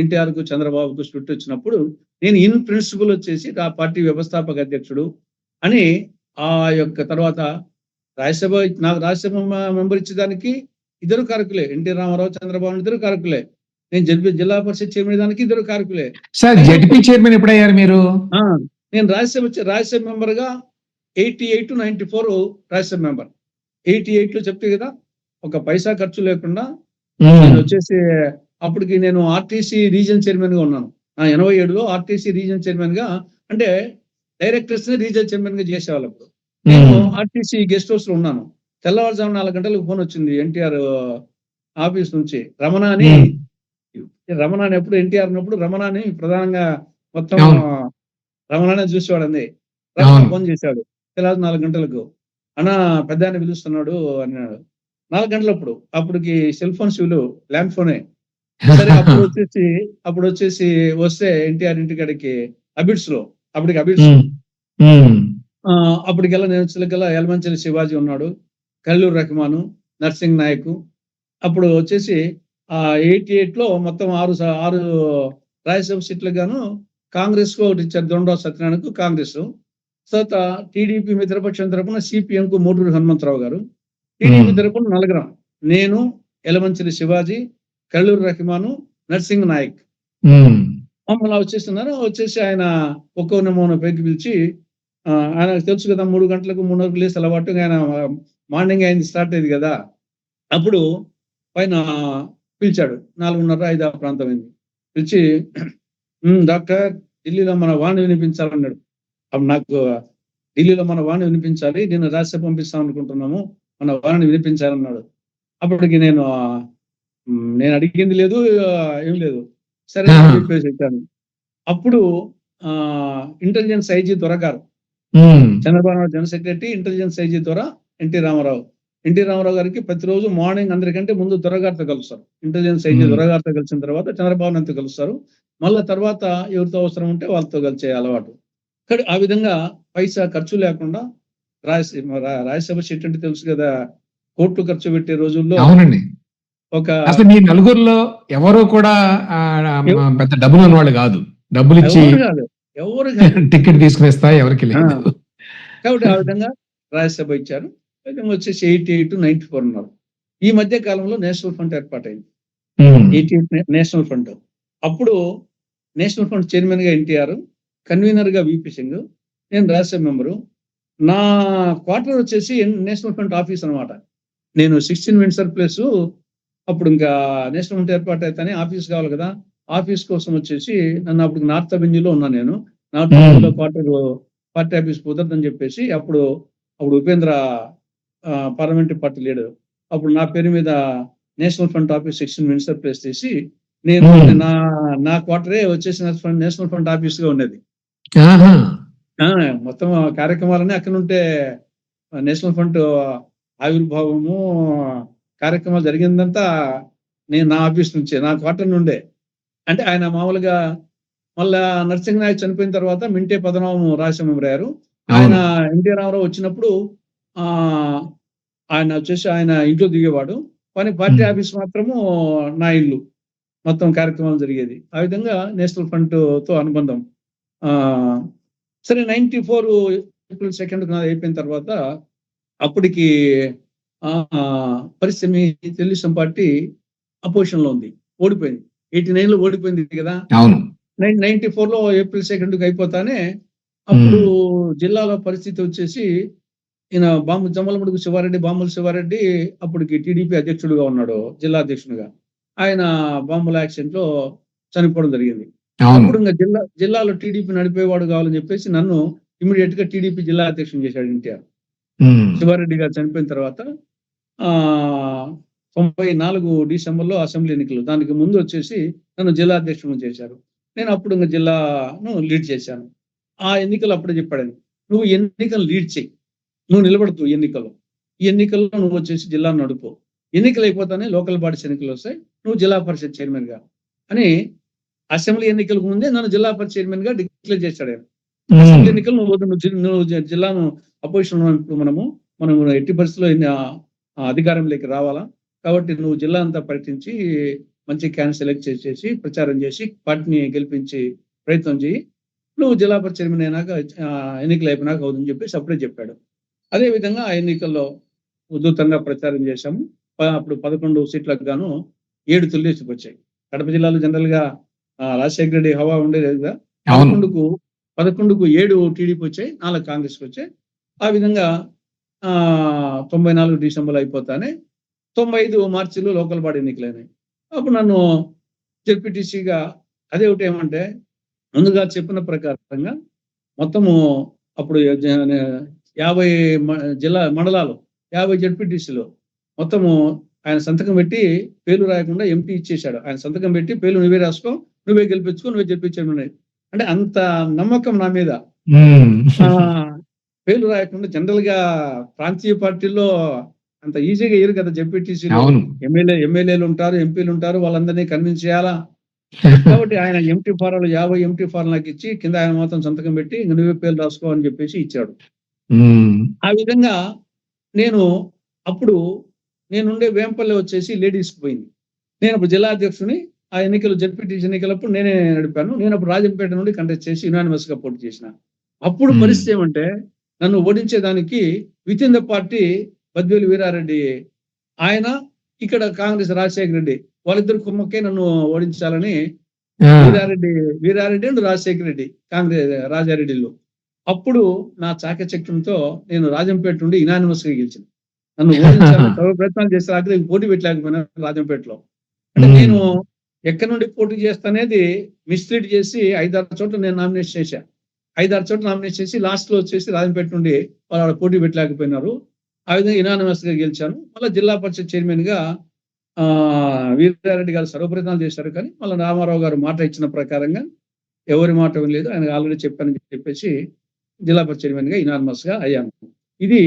[SPEAKER 1] ఎన్టీఆర్ కు చంద్రబాబుకు స్ప్లిట్ వచ్చినప్పుడు నేను ఇన్ ప్రిన్సిపల్ వచ్చేసి ఆ పార్టీ వ్యవస్థాపక అధ్యక్షుడు అని ఆ యొక్క తర్వాత రాజ్యసభ నాకు రాజ్యసభ మెంబర్ ఇచ్చేదానికి ఇద్దరు కారకులే. ఎన్టీ రామారావు, చంద్రబాబు ఇద్దరు కారకులే. నేను జిల్లా పరిషత్ చైర్మన్ దానికి ఇద్దరు కారకులే.
[SPEAKER 2] సార్ జడ్పీ చైర్మన్ ఎప్పుడయ్యారు మీరు?
[SPEAKER 1] నేను రాజ్యసభ మెంబర్ గా 88 to 94 రాజ్యసభ మెంబర్. 88 లో చెప్తే కదా ఒక పైసా ఖర్చు లేకుండా నేను వచ్చేసి అప్పటికి నేను ఆర్టీసీ రీజన్ చైర్మన్ గా ఉన్నాను. 87లో ఆర్టీసీ రీజన్ చైర్మన్ గా, అంటే డైరెక్టర్స్ ని రీజన్ చైర్మన్ గా చేసేవాళ్ళు. అప్పుడు నేను ఆర్టీసీ గెస్ట్ హౌస్ లో ఉన్నాను. తెల్లవారుజాము 4 గంటలకు ఫోన్ వచ్చింది ఎన్టీఆర్ ఆఫీస్ నుంచి. రమణ అని ఎప్పుడు ఎన్టీఆర్ ఉన్నప్పుడు రమణని ప్రధానంగా మొత్తం రమణనే చూసేవాడండి. రమణ ఫోన్ చేశాడు తెల్లవారు 4 గంటలకు. అన్న పెద్ద ఆయన పిలుస్తున్నాడు అన్నాడు. 4 గంటలప్పుడు. అప్పటికి సెల్ ఫోన్స్ ల్యాండ్ ఫోనే. సరే అప్పుడు వచ్చేసి వస్తే ఎన్టీఆర్ ఇంటికాడికి అబిడ్స్ లో, అప్పటికి అబిడ్స్ అప్పటికెల్లా నేను వచ్చేకల్లా యలమంచిలి శివాజీ ఉన్నాడు, కల్లూరు రహమాను, నర్సింగ్ నాయక్. అప్పుడు వచ్చేసి 88 లో మొత్తం 6 రాజ్యసభ సీట్లకు గాను కాంగ్రెస్ కు ఒకటి ఇచ్చారు, దొండరావు సత్యనారాయణకు కాంగ్రెస్. తర్వాత టీడీపీ మిత్రపక్షం తరపున సిపిఎం కు మోటూరు హనుమంతరావు గారు, టీడీపీ తరపున నలుగురం, నేను, యలమంచిలి శివాజీ, కల్లూరు రహమాను, నర్సింగ్ నాయక్ మమ్మల్ని వచ్చేసి ఆయన ఒక్కో నమూనా పైకి పిలిచి, ఆయనకు తెలుసు కదా 3 గంటలకు 3:30 లేసి అలవాటు, ఆయన మార్నింగ్ అయింది స్టార్ట్ అయింది కదా. అప్పుడు పైన పిలిచాడు 4:30, 5 ప్రాంతం అయింది. పిలిచి డాక్టర్ ఢిల్లీలో మన వాణి వినిపించాలన్నాడు. అప్పుడు నాకు ఢిల్లీలో మన వాణి వినిపించాలి, నేను రాజ్యసభ పంపిస్తాం అనుకుంటున్నాము, మన వాణిని వినిపించాలన్నాడు. అప్పటికి నేను అడిగింది లేదు, ఏం లేదు, సరే చెప్పేసి వచ్చాను. అప్పుడు ఇంటెలిజెన్స్ ఐజీ దొర గారు, Chandrababu Naidu general secretary, intelligence IG దొర ఎన్టీ రామారావు గారికి ప్రతిరోజు మార్నింగ్ అందరికంటే ముందు దొరగారితో కలుస్తారు. ఇంటెలిజెన్స్ ఐజీ దొరగారితో కలిసిన తర్వాత చంద్రబాబు నాయుడుతో కలుస్తారు. మళ్ళా తర్వాత ఎవరితో అవసరం ఉంటే వాళ్ళతో కలిసే అలవాటు. ఆ విధంగా పైసా ఖర్చు లేకుండా రాజ్యసభ సీట్ అంటే తెలుసు కదా, కోట్లు ఖర్చు పెట్టే రోజుల్లో
[SPEAKER 2] అసలు మీ నలుగురిలో ఎవరు కూడా పెద్ద డబ్బులు ఉన్నవాళ్ళు కాదు, డబ్బులు ఇచ్చి
[SPEAKER 1] ఎవరు
[SPEAKER 2] టికెట్ తీసుకునేస్తా ఎవరికి లేదు.
[SPEAKER 1] కాబట్టి ఆ విధంగా రాజ్యసభ ఇచ్చారు. వచ్చేసి 88 to 94 ఉన్నారు. ఈ మధ్య కాలంలో నేషనల్ ఫండ్ ఏర్పాటైంది, 88 నేషనల్ ఫండ్. అప్పుడు నేషనల్ ఫండ్ చైర్మన్ గా ఎన్టీఆర్, కన్వీనర్ గా విపి సింగ్, నేను రాజ్యసభ మెంబరు. నా క్వార్టర్ వచ్చేసి నేషనల్ ఫండ్ ఆఫీస్ అనమాట. నేను 16 విండ్సర్ ప్లేస్. అప్పుడు ఇంకా నేషనల్ ఫండ్ ఏర్పాటు అయితే ఆఫీస్ కావాలి కదా, ఆఫీస్ కోసం వచ్చేసి నన్ను అప్పుడు నార్త్ అవెన్యూలో ఉన్నా నేను. నాటూరులో పార్టీ ఆఫీస్ కుదరదని చెప్పేసి అప్పుడు ఉపేంద్ర పార్లమెంటరీ పార్టీ లీడర్, అప్పుడు నా పేరు మీద national front office section minister place చేసి నేను నా క్వార్టరే వచ్చేసి నేషనల్ ఫ్రంట్ ఆఫీస్ గా ఉన్నది. మొత్తం కార్యక్రమాలన్నీ అక్కడ ఉంటే నేషనల్ ఫ్రంట్ ఆవిర్భావము కార్యక్రమాలు జరిగిందంతా నేను నా ఆఫీస్ నుంచే, నా క్వార్టర్ నుండే. అంటే ఆయన మామూలుగా మళ్ళా నరసింహనాయక్ చనిపోయిన తర్వాత మింటే పద్మనాభం రాజశేఖరరావు ఆయన ఎన్టీ రామారావు వచ్చినప్పుడు ఆయన వచ్చేసి ఆయన ఇంట్లో దిగేవాడు, కానీ పార్టీ ఆఫీస్ మాత్రము నా ఇల్లు, మొత్తం కార్యక్రమాలు జరిగేది. ఆ విధంగా నేషనల్ ఫ్రంట్ తో అనుబంధం. సరే 94 ఏప్రిల్ 2 అయిపోయిన తర్వాత అప్పటికి పరిస్థితి తెలుగుదేశం పార్టీ అపోజిషన్ లో ఉంది, ఓడిపోయింది. 89 లో ఓడిపోయింది కదా. 94 లో ఏప్రిల్ 2 అయిపోతానే అప్పుడు జిల్లాలో పరిస్థితి వచ్చేసి ఈయన జమ్మలమడుగు బాంబుల శివారెడ్డి అప్పటికి టీడీపీ అధ్యక్షుడుగా ఉన్నాడు, జిల్లా అధ్యక్షుడిగా. ఆయన బాంబుల యాక్సిడెంట్ లో చనిపోవడం జరిగింది. అప్పుడు ఇంకా జిల్లాలో టీడీపీ నడిపేవాడు కావాలని చెప్పేసి నన్ను ఇమీడియట్ గా టీడీపీ జిల్లా అధ్యక్షుడు చేశాడు ఎన్టీఆర్. శివారెడ్డి గారు చనిపోయిన తర్వాత 94 డిసెంబర్లో అసెంబ్లీ ఎన్నికలు, దానికి ముందు వచ్చేసి నన్ను జిల్లా అధ్యక్షుడు చేశారు. నేను అప్పుడు ఇంకా జిల్లాను లీడ్ చేశాను. ఆ ఎన్నికలు అప్పుడే చెప్పాడని, నువ్వు ఎన్నికలు లీడ్ చేయి, నువ్వు నిలబడుతూ ఈ ఎన్నికల్లో నువ్వు వచ్చేసి జిల్లాను నడుపు, ఎన్నికలు అయిపోతానే లోకల్ బాడీస్ ఎన్నికలు వస్తాయి, నువ్వు జిల్లా పరిషత్ చైర్మన్ గా అని అసెంబ్లీ ఎన్నికలకు ముందే నన్ను జిల్లా పరిషత్ చైర్మన్ గా డిక్లేర్ చేశాడు ఆయన. అసెంబ్లీ ఎన్నికలు నువ్వు జిల్లాను అపోజిషన్ మనం ఎట్టి పరిస్థితుల్లో అధికారంలోకి రావాలా, కాబట్టి నువ్వు జిల్లా అంతా పర్యటించి మంచి క్యాండిడేట్ సెలెక్ట్ చేసి ప్రచారం చేసి పార్టీని గెలిపించి ప్రయత్నం చేయి, నువ్వు జిల్లా పరిషత్ చైర్మన్ అయినాక ఎన్నికలు అయిపోయినాక అవుతుందని చెప్పేసి అప్పుడే చెప్పాడు. అదే విధంగా ఆ ఎన్నికల్లో ఉధృతంగా ప్రచారం చేశాము. అప్పుడు 11 సీట్లకు గాను 7 తెలుగుదేశంకి వచ్చాయి. కడప జిల్లాలో జనరల్ గా రాజశేఖర రెడ్డి హవా ఉండేది కదా. 11కు 7 టీడీపీ వచ్చాయి, 4 కాంగ్రెస్కి వచ్చాయి. ఆ విధంగా 94 డిసెంబర్లో అయిపోతానే 95 మార్చిలో లోకల్ బాడీ ఎన్నికలైనాయి. అప్పుడు నన్ను జెడ్పీటీసీగా, అదే ఒకటి ఏమంటే ముందుగా చెప్పిన ప్రకారంగా మొత్తము అప్పుడు 50 జిల్లా మండలాలు 50 జెడ్పీటీసీలు మొత్తము ఆయన సంతకం పెట్టి పేర్లు రాయకుండా ఎంపీ ఇచ్చేశాడు. ఆయన సంతకం పెట్టి పేర్లు నువ్వే రాసుకో, నువ్వే గెలిపించుకో, నువ్వే చెప్పించాడు. అంటే అంత నమ్మకం నా మీద. పేర్లు రాయకుండా జనరల్ గా ప్రాంతీయ పార్టీల్లో అంత ఈజీగా ఇయ్యరు కదా జెడ్పీటీసీలో. ఎమ్మెల్యేలు ఉంటారు, ఎంపీలు ఉంటారు, వాళ్ళందరినీ కన్విన్స్ చేయాలా. కాబట్టి ఆయన ఎంటీ ఫారాలు 50 ఎంటీ ఫారాలు నాకు ఇచ్చి కింద ఆయన మాత్రం సంతకం పెట్టి నువ్వే పేర్లు రాసుకో అని చెప్పేసి ఇచ్చాడు. ఆ విధంగా నేనుండే వేంపల్లి వచ్చేసి లేడీస్కి పోయింది. నేను అప్పుడు జిల్లా అధ్యక్షుని, ఆ ఎన్నికలు జెడ్పీటీసీ ఎన్నికలప్పుడు నేనే నడిపాను. నేను అప్పుడు రాజంపేట నుండి కంటెస్ట్ చేసి యునానిమస్ గా పోటీ చేసిన. అప్పుడు పరిస్థితి ఏమంటే నన్ను ఓడించేదానికి within the party Badvel Veerareddy, ఆయన ఇక్కడ కాంగ్రెస్ రాజశేఖర రెడ్డి, వాళ్ళిద్దరు కుమ్మక్కే నన్ను ఓడించాలని వీరారెడ్డి అండ్ రాజశేఖర రెడ్డి కాంగ్రెస్ రాజారెడ్డిలో. అప్పుడు నా చాకచక్యంతో నేను రాజంపేట నుండి యునానిమస్ గా గెలిచాను. నన్ను ఓడించాలని ప్రయత్నాలు చేస్తే అక్కడ పోటీ పెట్టలేకపోయినా రాజంపేటలో. అంటే నేను ఎక్కడి నుండి పోటీ చేస్తానేది మిస్లీడ్ చేసి 5-6 చోట్ల నేను నామినేట్ చేశా. 5-6 చోట్ల నామినేట్ చేసి లాస్ట్ లో వచ్చేసి రాజంపేట నుండి వాళ్ళు పోటీ పెట్టలేకపోయినారు. ఆ విధంగా యునానిమస్ గా గెలిచాను. మళ్ళీ జిల్లా పరిషత్ చైర్మన్ గా వీరారెడ్డి గారు సర్వప్రయత్నాలు చేశారు, కానీ మళ్ళీ రామారావు గారు మాట ఇచ్చిన ప్రకారంగా ఎవరి మాట వినలేదు, ఆయన ఆల్రెడీ చెప్పానని చెప్పేసి జిల్లా పరిషత్ చైర్మన్ గా యునానిమస్ గా అయ్యాను. ఇది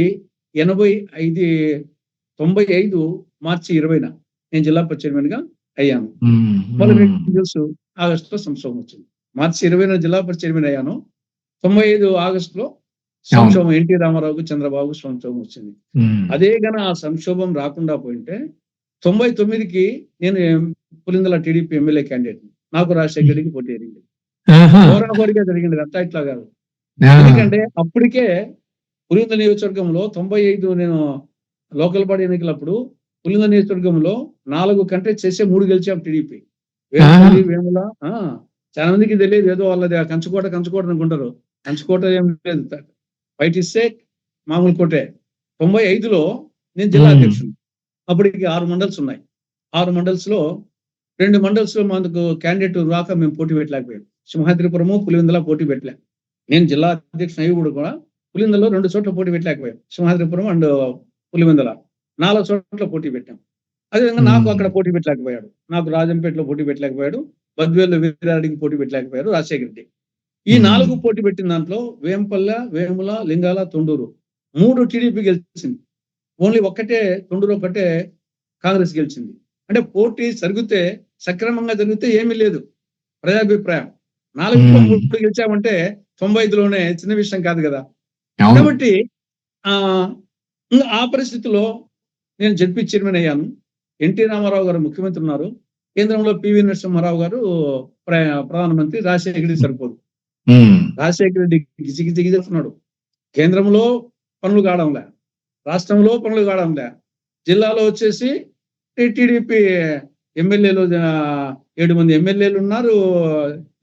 [SPEAKER 1] 95 మార్చి 20న నేను జిల్లా పరిషత్ చైర్మన్ గా అయ్యాను. మళ్ళీ మీకు తెలుసు ఆగస్టులో సంక్షోభం వచ్చింది. మార్చి 20న జిల్లా పరిషత్ చైర్మన్ అయ్యాను. 95 ఆగస్టులో సంక్షోభం, ఎన్టీ రామారావుకు చంద్రబాబు సంక్షోభం వచ్చింది. అదే గన ఆ సంక్షోభం రాకుండా పోయింటే 99కి నేను పులిందల టీడీపీ ఎమ్మెల్యే క్యాండిడేట్, నాకు రాజశేఖర రెడ్డికి పోటీ జరిగింది. హోరాహోరీగా జరిగింది, అట్లా ఇట్లా కాదు. ఎందుకంటే అప్పటికే పులిందల నియోజకవర్గంలో 95 నేను లోకల్ బాడీ ఎన్నికలప్పుడు పులిందల నియోజకవర్గంలో 4 కంటెస్ట్ చేసే 3 గెలిచాం టీడీపీ. వేముల చాలా మందికి తెలియదు, ఏదో వాళ్ళది కంచుకోట అనుకుంటారు. కంచుకోట ఏం లేదు, బయట ఇస్తే మామూలు కోటే. 95లో నేను జిల్లా అధ్యక్షుడు. అప్పటికి 6 మండల్స్ ఉన్నాయి. 6 మండల్స్ లో 2 మండల్స్ లో మనకు క్యాండిడేట్ రాక మేము పోటీ పెట్టలేకపోయాం. సింహాద్రిపురము, పులివెందుల పోటీ పెట్టలే. నేను జిల్లా అధ్యక్షుడు అయ్యి కూడా పులివెందులలో 2 చోట్ల పోటీ పెట్టలేకపోయాను. సింహాద్రిపురం అండ్ పులివెందుల 4 చోట్ల పోటీ పెట్టాం. అదేవిధంగా నాకు అక్కడ పోటీ పెట్టలేకపోయాడు. నాకు రాజంపేటలో పోటీ పెట్టలేకపోయాడు. బద్వేల్లో వీరారెడ్డికి పోటీ పెట్టలేకపోయారు రాజశేఖర రెడ్డి. ఈ 4 పోటీ పెట్టిన దాంట్లో వేంపల్లె, వేముల, లింగాల, తొండూరు 3 టీడీపీ గెలిచింది. ఓన్లీ తొండూరు ఒక్కటే కాంగ్రెస్ గెలిచింది. అంటే పోటీ సక్రమంగా జరిగితే ఏమీ లేదు ప్రజాభిప్రాయం. 4లో 3 గెలిచామంటే 95లోనే చిన్న విషయం కాదు కదా. కాబట్టి ఆ పరిస్థితిలో నేను జడ్పీ చైర్మన్ అయ్యాను. ఎన్టీ రామారావు గారు ముఖ్యమంత్రి ఉన్నారు. కేంద్రంలో పివి నరసింహారావు గారు ప్రధానమంత్రి. రాజశేఖర రెడ్డి సరిపోదు. రాజశేఖర రెడ్డి గిజిగిజిస్తున్నాడు. కేంద్రంలో పనులు కావడంలే, రాష్ట్రంలో పనులు కావడంలే, జిల్లాలో వచ్చేసి టీడీపీ ఎమ్మెల్యేలు 7 మంది ఎమ్మెల్యేలు ఉన్నారు.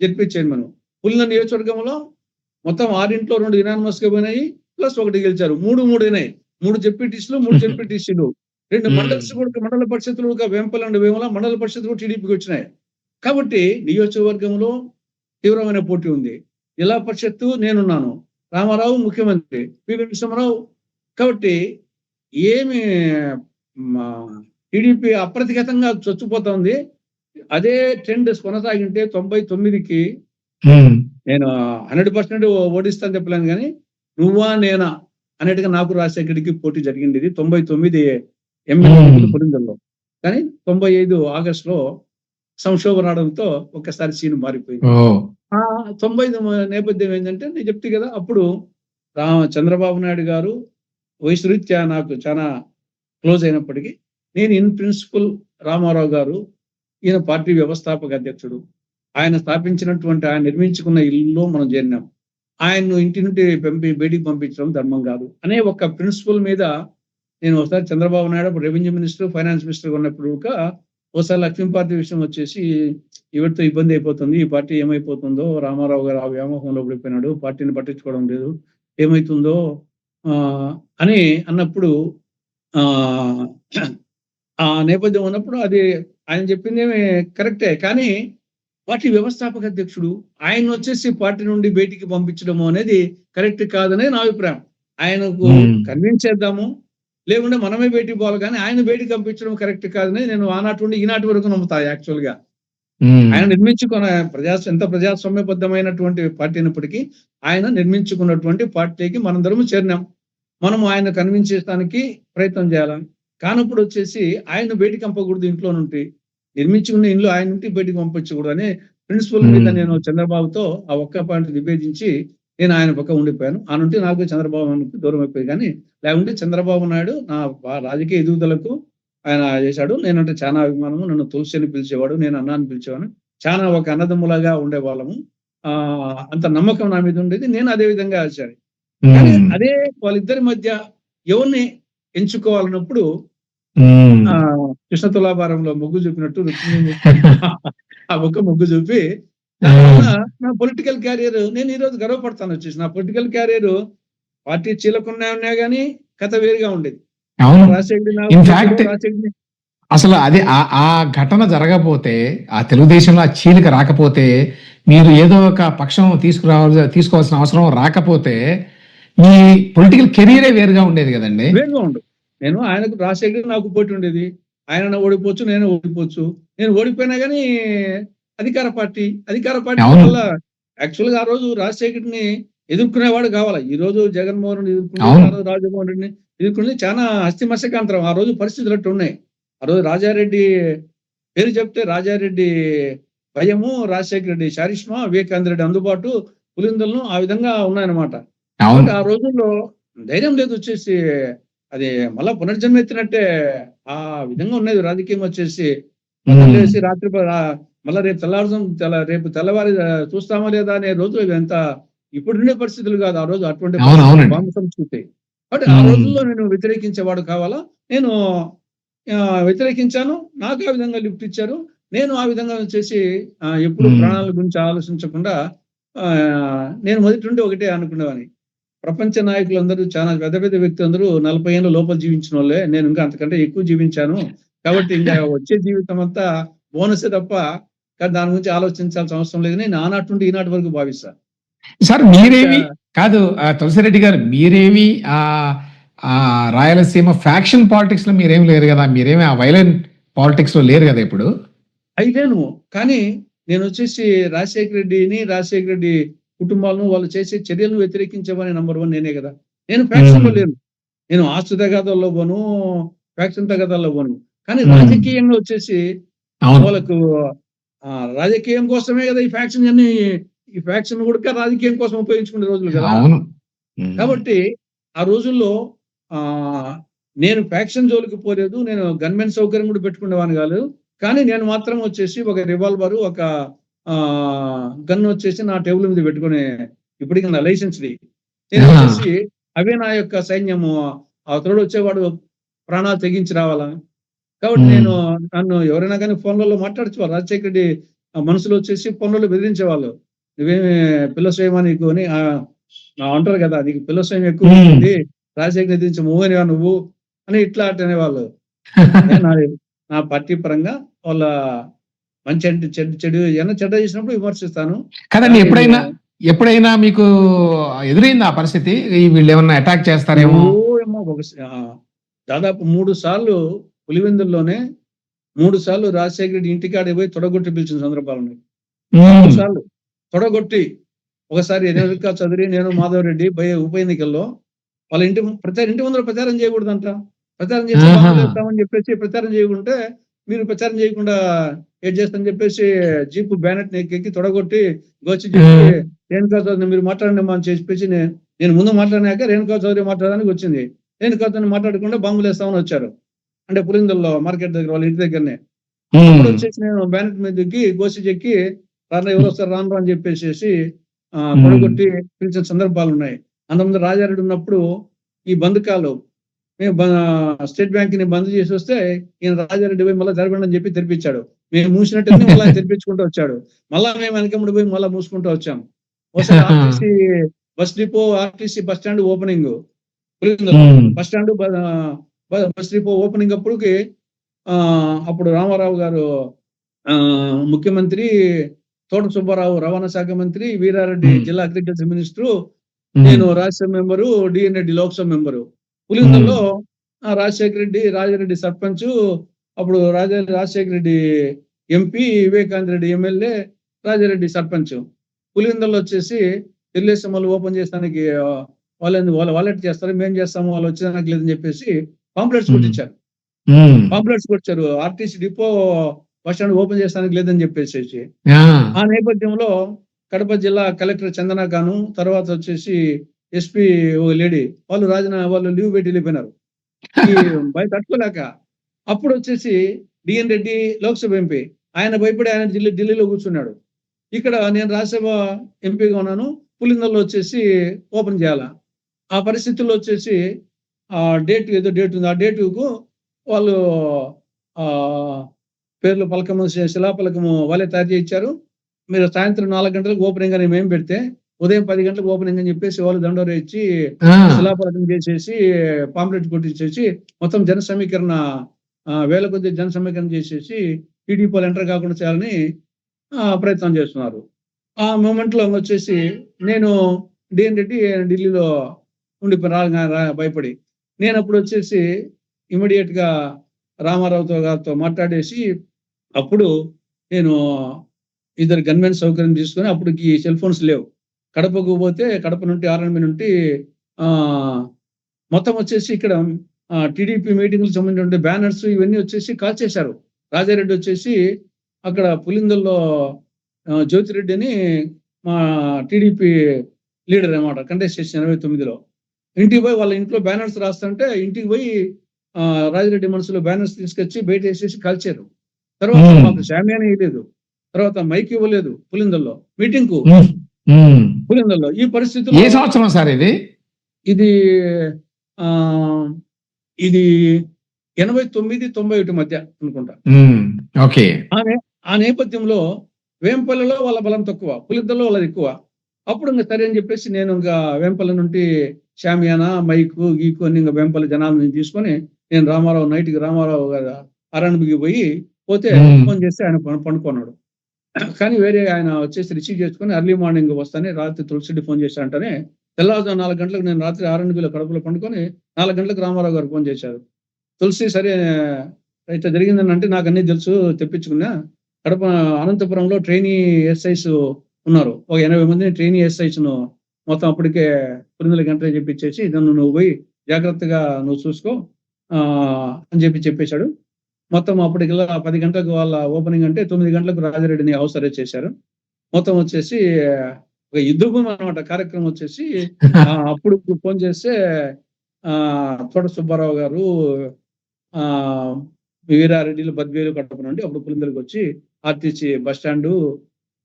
[SPEAKER 1] ZP chairman. పులివెందుల నియోజకవర్గంలో మొత్తం 6 2 యునానిమస్ గా పోయినాయి, ప్లస్ 1 గెలిచారు. 3 అయినాయి. 3 జెడ్పీటీసీలు, 3 జెడ్పీటీసీలు, 2 మండల పరిషత్తులు, వేంపల్లి అండ్ వేముల మండల పరిషత్తులు టీడీపీకి వచ్చినాయి. కాబట్టి నియోజకవర్గంలో తీవ్రమైన పోటీ ఉంది. జిల్లా పరిషత్తు నేనున్నాను, రామారావు ముఖ్యమంత్రి, పివి నరసింహారావు. కాబట్టి ఏమి టీడీపీ అప్రతిఘతంగా చచ్చిపోతుంది. అదే ట్రెండ్ కొనసాగింటే 99కి నేను 100% ఓడిస్తాను చెప్పలేను, కానీ నువ్వా నేనా అన్నట్టుగా నాకు రాజశేఖరికి పోటీ జరిగింది. ఇది 99 ఎమ్మెల్యే పులివెందులలో. కానీ 95 ఆగస్టులో సంక్షోభం రావడంతో ఒక్కసారి సీన్ మారిపోయింది. ఆ 95 నేపథ్యం ఏంటంటే నేను చెప్తే కదా, అప్పుడు చంద్రబాబు నాయుడు గారు వయసు రీత్యా నాకు చాలా క్లోజ్ అయినప్పటికీ నేను ఇన్ ప్రిన్సిపల్ రామారావు గారు, ఈయన పార్టీ వ్యవస్థాపక అధ్యక్షుడు, ఆయన స్థాపించినటువంటి ఆయన నిర్మించుకున్న ఇల్లులో మనం చేరినాం. ఆయన్ను ఇంటి నుండి బయటికి పంపించడం ధర్మం కాదు అనే ఒక ప్రిన్సిపల్ మీద నేను ఒకసారి Chandrababu Naidu revenue minister, finance minister ఉన్నప్పుడు ఒకసారి లక్ష్మీ పార్టీ విషయం వచ్చేసి ఇవిడితో ఇబ్బంది అయిపోతుంది, ఈ పార్టీ ఏమైపోతుందో, రామారావు గారు ఆ వ్యామోహంలో పడిపోయినాడు, పార్టీని పట్టించుకోవడం లేదు, ఏమైతుందో అని అన్నప్పుడు ఆ నేపథ్యం ఉన్నప్పుడు అది ఆయన చెప్పింది ఏమి కరెక్టే. కానీ పార్టీ వ్యవస్థాపక అధ్యక్షుడు ఆయన వచ్చేసి పార్టీ నుండి బయటికి పంపించడము అనేది కరెక్ట్ కాదనే నా అభిప్రాయం. ఆయనకు కన్విన్స్ చేద్దాము, లేకుంటే మనమే బయటికి పోవాలి, కానీ ఆయన బయటికి పంపించడం కరెక్ట్ కాదని నేను ఆనాటి నుండి ఈనాటి వరకు నమ్ముతా. యాక్చువల్ గా ఆయన నిర్మించుకున్న ఎంత ప్రజాస్వామ్యబద్ధమైనటువంటి పార్టీ అయినప్పటికీ ఆయన నిర్మించుకున్నటువంటి పార్టీకి మనందరము చేరినాం. మనము ఆయన కన్విన్స్ చేయడానికి ప్రయత్నం చేయాలని. కానప్పుడు వచ్చేసి ఆయన బయటికి పంపకూడదు, ఇంట్లో నుండి నిర్మించుకున్న ఇంట్లో ఆయన నుండి బయటికి పంపించకూడదు అనే ప్రిన్సిపల్ మీద నేను చంద్రబాబుతో ఆ ఒక్క పాయింట్ విభేదించి నేను ఆయన పక్క ఉండిపోయాను. ఆ నుండి నాకు చంద్రబాబు దూరం అయిపోయి. కానీ లేకుంటే చంద్రబాబు నాయుడు నా రాజకీయ ఎదుగుదలకు ఆయన చేశాడు. నేనంటే చాలా అభిమానము. నన్ను తులసి అని పిలిచేవాడు, నేను అన్నాన్ని పిలిచేవాడు. చాలా ఒక అన్నదమ్ములాగా ఉండేవాళ్ళము. అంత నమ్మకం నా మీద ఉండేది. నేను అదే విధంగా వచ్చాను. కానీ అదే వాళ్ళిద్దరి మధ్య ఎవరిని ఎంచుకోవాలన్నప్పుడు కృష్ణ తులాభారంలో మొగ్గు చూపినట్టు ఆ ఒక్క మొగ్గు చూపి నా పొలిటికల్ క్యారియర్ నేను ఈ రోజు గర్వపడతాను. వచ్చేసి నా పొలిటికల్ క్యారియర్ పార్టీ చీలకున్నా గానీ కథ వేరుగా ఉండేది.
[SPEAKER 2] అసలు అది ఆ ఘటన జరగకపోతే, ఆ తెలుగుదేశంలో ఆ చీలిక రాకపోతే, మీరు ఏదో ఒక పక్షం తీసుకోవాల్సిన అవసరం రాకపోతే మీ పొలిటికల్ కెరీరే వేరుగా ఉండేది కదండి.
[SPEAKER 1] వేరుగా ఉండదు. నేను ఆయనకు రాజశేఖర్ నాకు పోటీ ఉండేది. ఆయన ఓడిపోవచ్చు, నేను ఓడిపోవచ్చు. నేను ఓడిపోయినా కానీ అధికార పార్టీ వల్ల యాక్చువల్ గా ఆ రోజు రాజశేఖర్ని ఎదుర్కొనేవాడు కావాలా. ఈ రోజు జగన్మోహన్ రెడ్డి ఎదుర్కొనే, రాజమోహన్ రెడ్డిని ఎదుర్కొనేది చాలా హస్తిమశకాంతరం. ఆ రోజు పరిస్థితులు అట్టు ఉన్నాయి. ఆ రోజు రాజారెడ్డి పేరు చెప్తే రాజారెడ్డి భయము, రాజశేఖర రెడ్డి శారిష్మా, వివేకానంద రెడ్డి అందుబాటు, పులివెందులను ఆ విధంగా ఉన్నాయన్నమాట. ఆ రోజుల్లో ధైర్యం లేదు. వచ్చేసి అది మళ్ళా పునర్జన్మ ఎత్తినట్టే ఆ విధంగా ఉన్నది రాజకీయం. వచ్చేసి లేసి రాత్రి మళ్ళా రేపు తెల్లవారి చూస్తామా లేదా అనే రోజు ఎంత ఇప్పుడు ఉండే పరిస్థితులు కాదు. ఆ రోజు అటువంటి బాంబు సంస్కృతి. కాబట్టి ఆ రోజుల్లో నేను వ్యతిరేకించేవాడు కావాలా. నేను వ్యతిరేకించాను. నాకు ఆ విధంగా లిఫ్ట్ ఇచ్చారు. నేను ఆ విధంగా చేసి ఎప్పుడు ప్రాణాల గురించి ఆలోచించకుండా నేను మొదటి నుండి ఒకటే అనుకునేవాని. ప్రపంచ నాయకులందరూ చాలా పెద్ద పెద్ద వ్యక్తులందరూ 40 ఏళ్ళ లోపల జీవించిన వాళ్ళే. నేను ఇంకా అంతకంటే ఎక్కువ జీవించాను. కాబట్టి ఇంకా వచ్చే జీవితం అంతా బోనసే తప్ప దాని గురించి ఆలోచించాల్సిన అవసరం లేదు. నేను ఆనాటి నుండి ఈనాటి వరకు భావిస్తాను.
[SPEAKER 2] సార్ మీరేమి కాదు తులసిరెడ్డి గారు, మీరేమి ఆ ఆ రాయలసీమ ఫ్యాక్షన్ పాలిటిక్స్ లో మీరేమి లేరు కదా, మీరేమి ఆ వైలెంట్ పాలిటిక్స్ లో లేరు కదా ఇప్పుడు.
[SPEAKER 1] అయిలేను. కానీ నేను వచ్చేసి రాజశేఖర రెడ్డి కుటుంబాలను వాళ్ళు చేసే చర్యలను వ్యతిరేకించేవాని నంబర్ 1 నేనే కదా. నేను ఫ్యాక్షన్ లో లేను. నేను ఆస్తు తగాదాల్లో పోను, ఫ్యాక్షన్ తగాదాల్లో పోను. కానీ రాజకీయంగా వచ్చేసి వాళ్ళకు రాజకీయం కోసమే కదా ఈ ఫ్యాక్షన్ అన్ని, ఈ ఫ్యాక్షన్ కూడా రాజకీయం కోసం ఉపయోగించుకునే రోజులు కదా. కాబట్టి ఆ రోజుల్లో నేను ఫ్యాక్షన్ జోలికి పోలేదు. నేను గన్మెన్ సౌకర్యం కూడా పెట్టుకునేవాడిని కాదు. కానీ నేను మాత్రం వచ్చేసి ఒక రివాల్వర్, ఒక గన్ వచ్చేసి నా టేబుల్ మీద పెట్టుకునే, ఇప్పటికి నా లైసెన్స్ది. నేను వచ్చేసి అవే నా యొక్క సైన్యము. అవతల వచ్చేవాడు ప్రాణాలు తెగించి రావాలా. కాబట్టి నన్ను ఎవరైనా కానీ ఫోన్లలో మాట్లాడేవారు. రాజశేఖర రెడ్డి మనసులో వచ్చేసి ఫోన్లలో బెదిరించేవాళ్ళు. నువ్వేమి పిల్లస్వయమా నీకు అని అంటారు కదా, నీకు పిల్లస్వయం ఎక్కువ ఉంటుంది, రాజశేఖర రెడ్డి నుంచి మూవనివా నువ్వు అని ఇట్లా అనేవాళ్ళు. నా పార్టీ పరంగా వాళ్ళ మంచి అంటే చెడు ఏమైనా చెడ్డ చేసినప్పుడు విమర్శిస్తాను.
[SPEAKER 2] కదండి, ఎప్పుడైనా మీకు ఎదురైంది ఆ పరిస్థితి, వీళ్ళు ఏమన్నా అటాక్ చేస్తారేమో?
[SPEAKER 1] దాదాపు 3 సార్లు పులివెందుల్లోనే 3 సార్లు రాజశేఖర రెడ్డి ఇంటికాడ పోయి తొడగొట్టి పిలిచిన సందర్భాలు ఉన్నాయి. 3 సార్లు తొడగొట్టి. ఒకసారి రేణుకా చౌదరి, నేను మాధవరెడ్డి ఉప ఎన్నికల్లో వాళ్ళ ఇంటి ముందర ప్రచారం చేయకూడదంట. ప్రచారం చేసి బాగులేస్తామని చెప్పేసి ప్రచారం చేయకుంటే, మీరు ప్రచారం చేయకుండా ఏడ్ చేస్తామని చెప్పేసి జీపు బ్యానెట్ ఎక్కి తొడగొట్టి గోచి చెప్పి రేణుకా చౌదరి మీరు మాట్లాడండి అని చెప్పేసి నేను ముందు మాట్లాడినాక రేణుకా చౌదరి మాట్లాడడానికి వచ్చింది. రేణుకా చౌదరి మాట్లాడకుండా బాంబులు వేస్తామని వచ్చారు. అంటే పులిందల్లో మార్కెట్ దగ్గర వాళ్ళ ఇంటి దగ్గరనే. అప్పుడు వచ్చేసి నేను బ్యానెట్ మీద ఎక్కి గోసి చెక్కి ఎవరు వస్తారు రాను అని చెప్పేసి తొడగొట్టి పిలిచిన సందర్భాలు ఉన్నాయి. అంతకుముందు రాజారెడ్డి ఉన్నప్పుడు ఈ బంధకాలు మేము స్టేట్ బ్యాంక్ ని బంద్ చేసి వస్తే ఈయన రాజారెడ్డి పోయి మళ్ళీ తెరపండి అని చెప్పి తెరిపించాడు. మేము మూసినట్టు మళ్ళీ తెరిపించుకుంటూ వచ్చాడు. మళ్ళా మేము వెనకముడి పోయి మళ్ళీ మూసుకుంటూ వచ్చాము. ఒకసారి RTC bus depot, RTC bus stand opening, bus stand bus depot opening అప్పుడుకి అప్పుడు రామారావు గారు ముఖ్యమంత్రి, తోట సుబ్బారావు రవాణా శాఖ మంత్రి, వీరారెడ్డి జిల్లా అగ్రికల్చర్ మినిస్టరు, నేను రాజ్యసభ మెంబరు, డిఎన్ రెడ్డి లోక్సభ మెంబరు. పులివెందుల్లో రాజారెడ్డి సర్పంచ్, అప్పుడు రాజశేఖర రెడ్డి ఎంపీ, వివేకానంద రెడ్డి ఎమ్మెల్యే, రాజారెడ్డి సర్పంచ్. పులివెందుల్లో వచ్చేసి తెలుగుదేశం వాళ్ళు ఓపెన్ చేస్తానికి వాళ్ళు చేస్తారు, మేము చేస్తాము, వాళ్ళు వచ్చేదానికి లేదని చెప్పేసి పాంప్లెట్స్ కొట్టించారు. RTC depot bus stand open చేస్తానికి లేదని చెప్పేసి. ఆ నేపథ్యంలో కడప జిల్లా కలెక్టర్ చందన గాను, తర్వాత వచ్చేసి ఎస్పీ ఓ లేడీ వాళ్ళు లీవ్ పెట్టి వెళ్ళిపోయినారు. ఈ బయట తట్టుకోలేక అప్పుడు వచ్చేసి డిఎన్ రెడ్డి లోక్సభ ఎంపీ, ఆయన భయపడి ఆయన ఢిల్లీలో కూర్చున్నాడు. ఇక్కడ నేను రాజ్యసభ ఎంపీగా ఉన్నాను, పులిందల్లో వచ్చేసి ఓపెన్ చేయాలా. ఆ పరిస్థితుల్లో వచ్చేసి డేట్ ఉంది. ఆ డేటుకు వాళ్ళు పేర్లు పలకము, శిలాపలకము వాళ్ళే తయారు చేయించారు. మీరు సాయంత్రం 4 గంటలకు ఓపెనింగ్ అని మేము పెడితే ఉదయం 10 గంటలకు ఓపెనింగ్ అని చెప్పేసి వాళ్ళు దండోర ఇచ్చి శిలాపలకం చేసేసి పాంప్లెట్ కొట్టించేసి మొత్తం జన సమీకరణ, వేల కొద్ది జన సమీకరణ చేసేసి టీడీపీలు ఎంటర్ కాకుండా చేయాలని ప్రయత్నం చేస్తున్నారు. ఆ మూమెంట్ లో వచ్చేసి నేను డిఎన్ రెడ్డి ఢిల్లీలో భయపడి నేను అప్పుడు వచ్చేసి ఇమీడియట్ గా రామారావు గారితో మాట్లాడేసి, అప్పుడు నేను ఇద్దరు గన్మెన్ సౌకర్యం తీసుకొని, అప్పటికి సెల్ ఫోన్స్ లేవు. కడపకు పోతే కడప నుండి ఆర్ఎన్బి నుండి మొత్తం వచ్చేసి ఇక్కడ టీడీపీ మీటింగ్లకు సంబంధించిన బ్యానర్స్ ఇవన్నీ వచ్చేసి కాల్ చేశారు. రాజారెడ్డి వచ్చేసి అక్కడ పులిందల్లో జ్యోతిరెడ్డి అని మా టీడీపీ లీడర్ అనమాట, కంటెస్ట్ చేసి 89లో ఇంటికి పోయి వాళ్ళ ఇంట్లో బ్యానర్స్ రాస్తుంటే ఇంటికి పోయి రాజారెడ్డి మనసులో బ్యానర్స్ తీసుకొచ్చి బయట వేసేసి కాల్చారు. తర్వాత మాకు శామ్యాన్ని ఇవ్వలేదు, తర్వాత మైక్ ఇవ్వలేదు. పులిందల్లో మీటింగ్ కు పులిందల్లో ఈ పరిస్థితుల్లో
[SPEAKER 2] ఏ సంవత్సరం సార్ ఇది?
[SPEAKER 1] ఇది 89-91 మధ్య అనుకుంటా. ఆ నేపథ్యంలో వేంపల్లిలో వాళ్ళ బలం తక్కువ, పులిందల్లో వాళ్ళది ఎక్కువ. అప్పుడు ఇంకా సరే అని చెప్పేసి నేను ఇంకా వేంపల్లి నుండి శామియానా, మైకు, గీకు అని ఇంకా వేంపల్లి జనాలను తీసుకొని నేను రామారావు గారు ఆర్ఎన్బికి పోతే ఫోన్ చేస్తే ఆయన పండుకున్నాడు. కానీ వేరే ఆయన వచ్చేసి రిసీవ్ చేసుకొని ఎర్లీ మార్నింగ్ వస్తానే రాత్రి తులసిరెడ్డి ఫోన్ చేశారంటేనే తెల్లవారుజాము 4 గంటలకు నేను రాత్రి 6 కడుపులో పండుకొని 4 గంటలకు రామారావు గారు ఫోన్ చేశారు. తులసి సరే అయితే జరిగిందని అంటే నాకు అన్నీ తెలుసు తెప్పించుకున్నా. కడప అనంతపురంలో ట్రైనీ ఎస్ఐస్ ఉన్నారు. ఒక 80 మందిని ట్రైనీ ఎస్ఐస్ను మొత్తం అప్పటికే 9 గంటలు చెప్పించేసి నువ్వు పోయి జాగ్రత్తగా నువ్వు చూసుకో అని చెప్పేశాడు. మొత్తం అప్పటికల్లా 10 గంటలకు వాళ్ళ ఓపెనింగ్ అంటే 9 గంటలకు రాజారెడ్డిని హౌస్ అరెస్ట్ చేశారు. మొత్తం వచ్చేసి ఒక యుద్ధభూమి అనమాట కార్యక్రమం వచ్చేసి. అప్పుడు ఫోన్ చేస్తే తోట సుబ్బారావు గారు వీరారెడ్డిలు బద్వేలు కడప నుండి అప్పుడు పులిందరికి వచ్చి RTC bus stand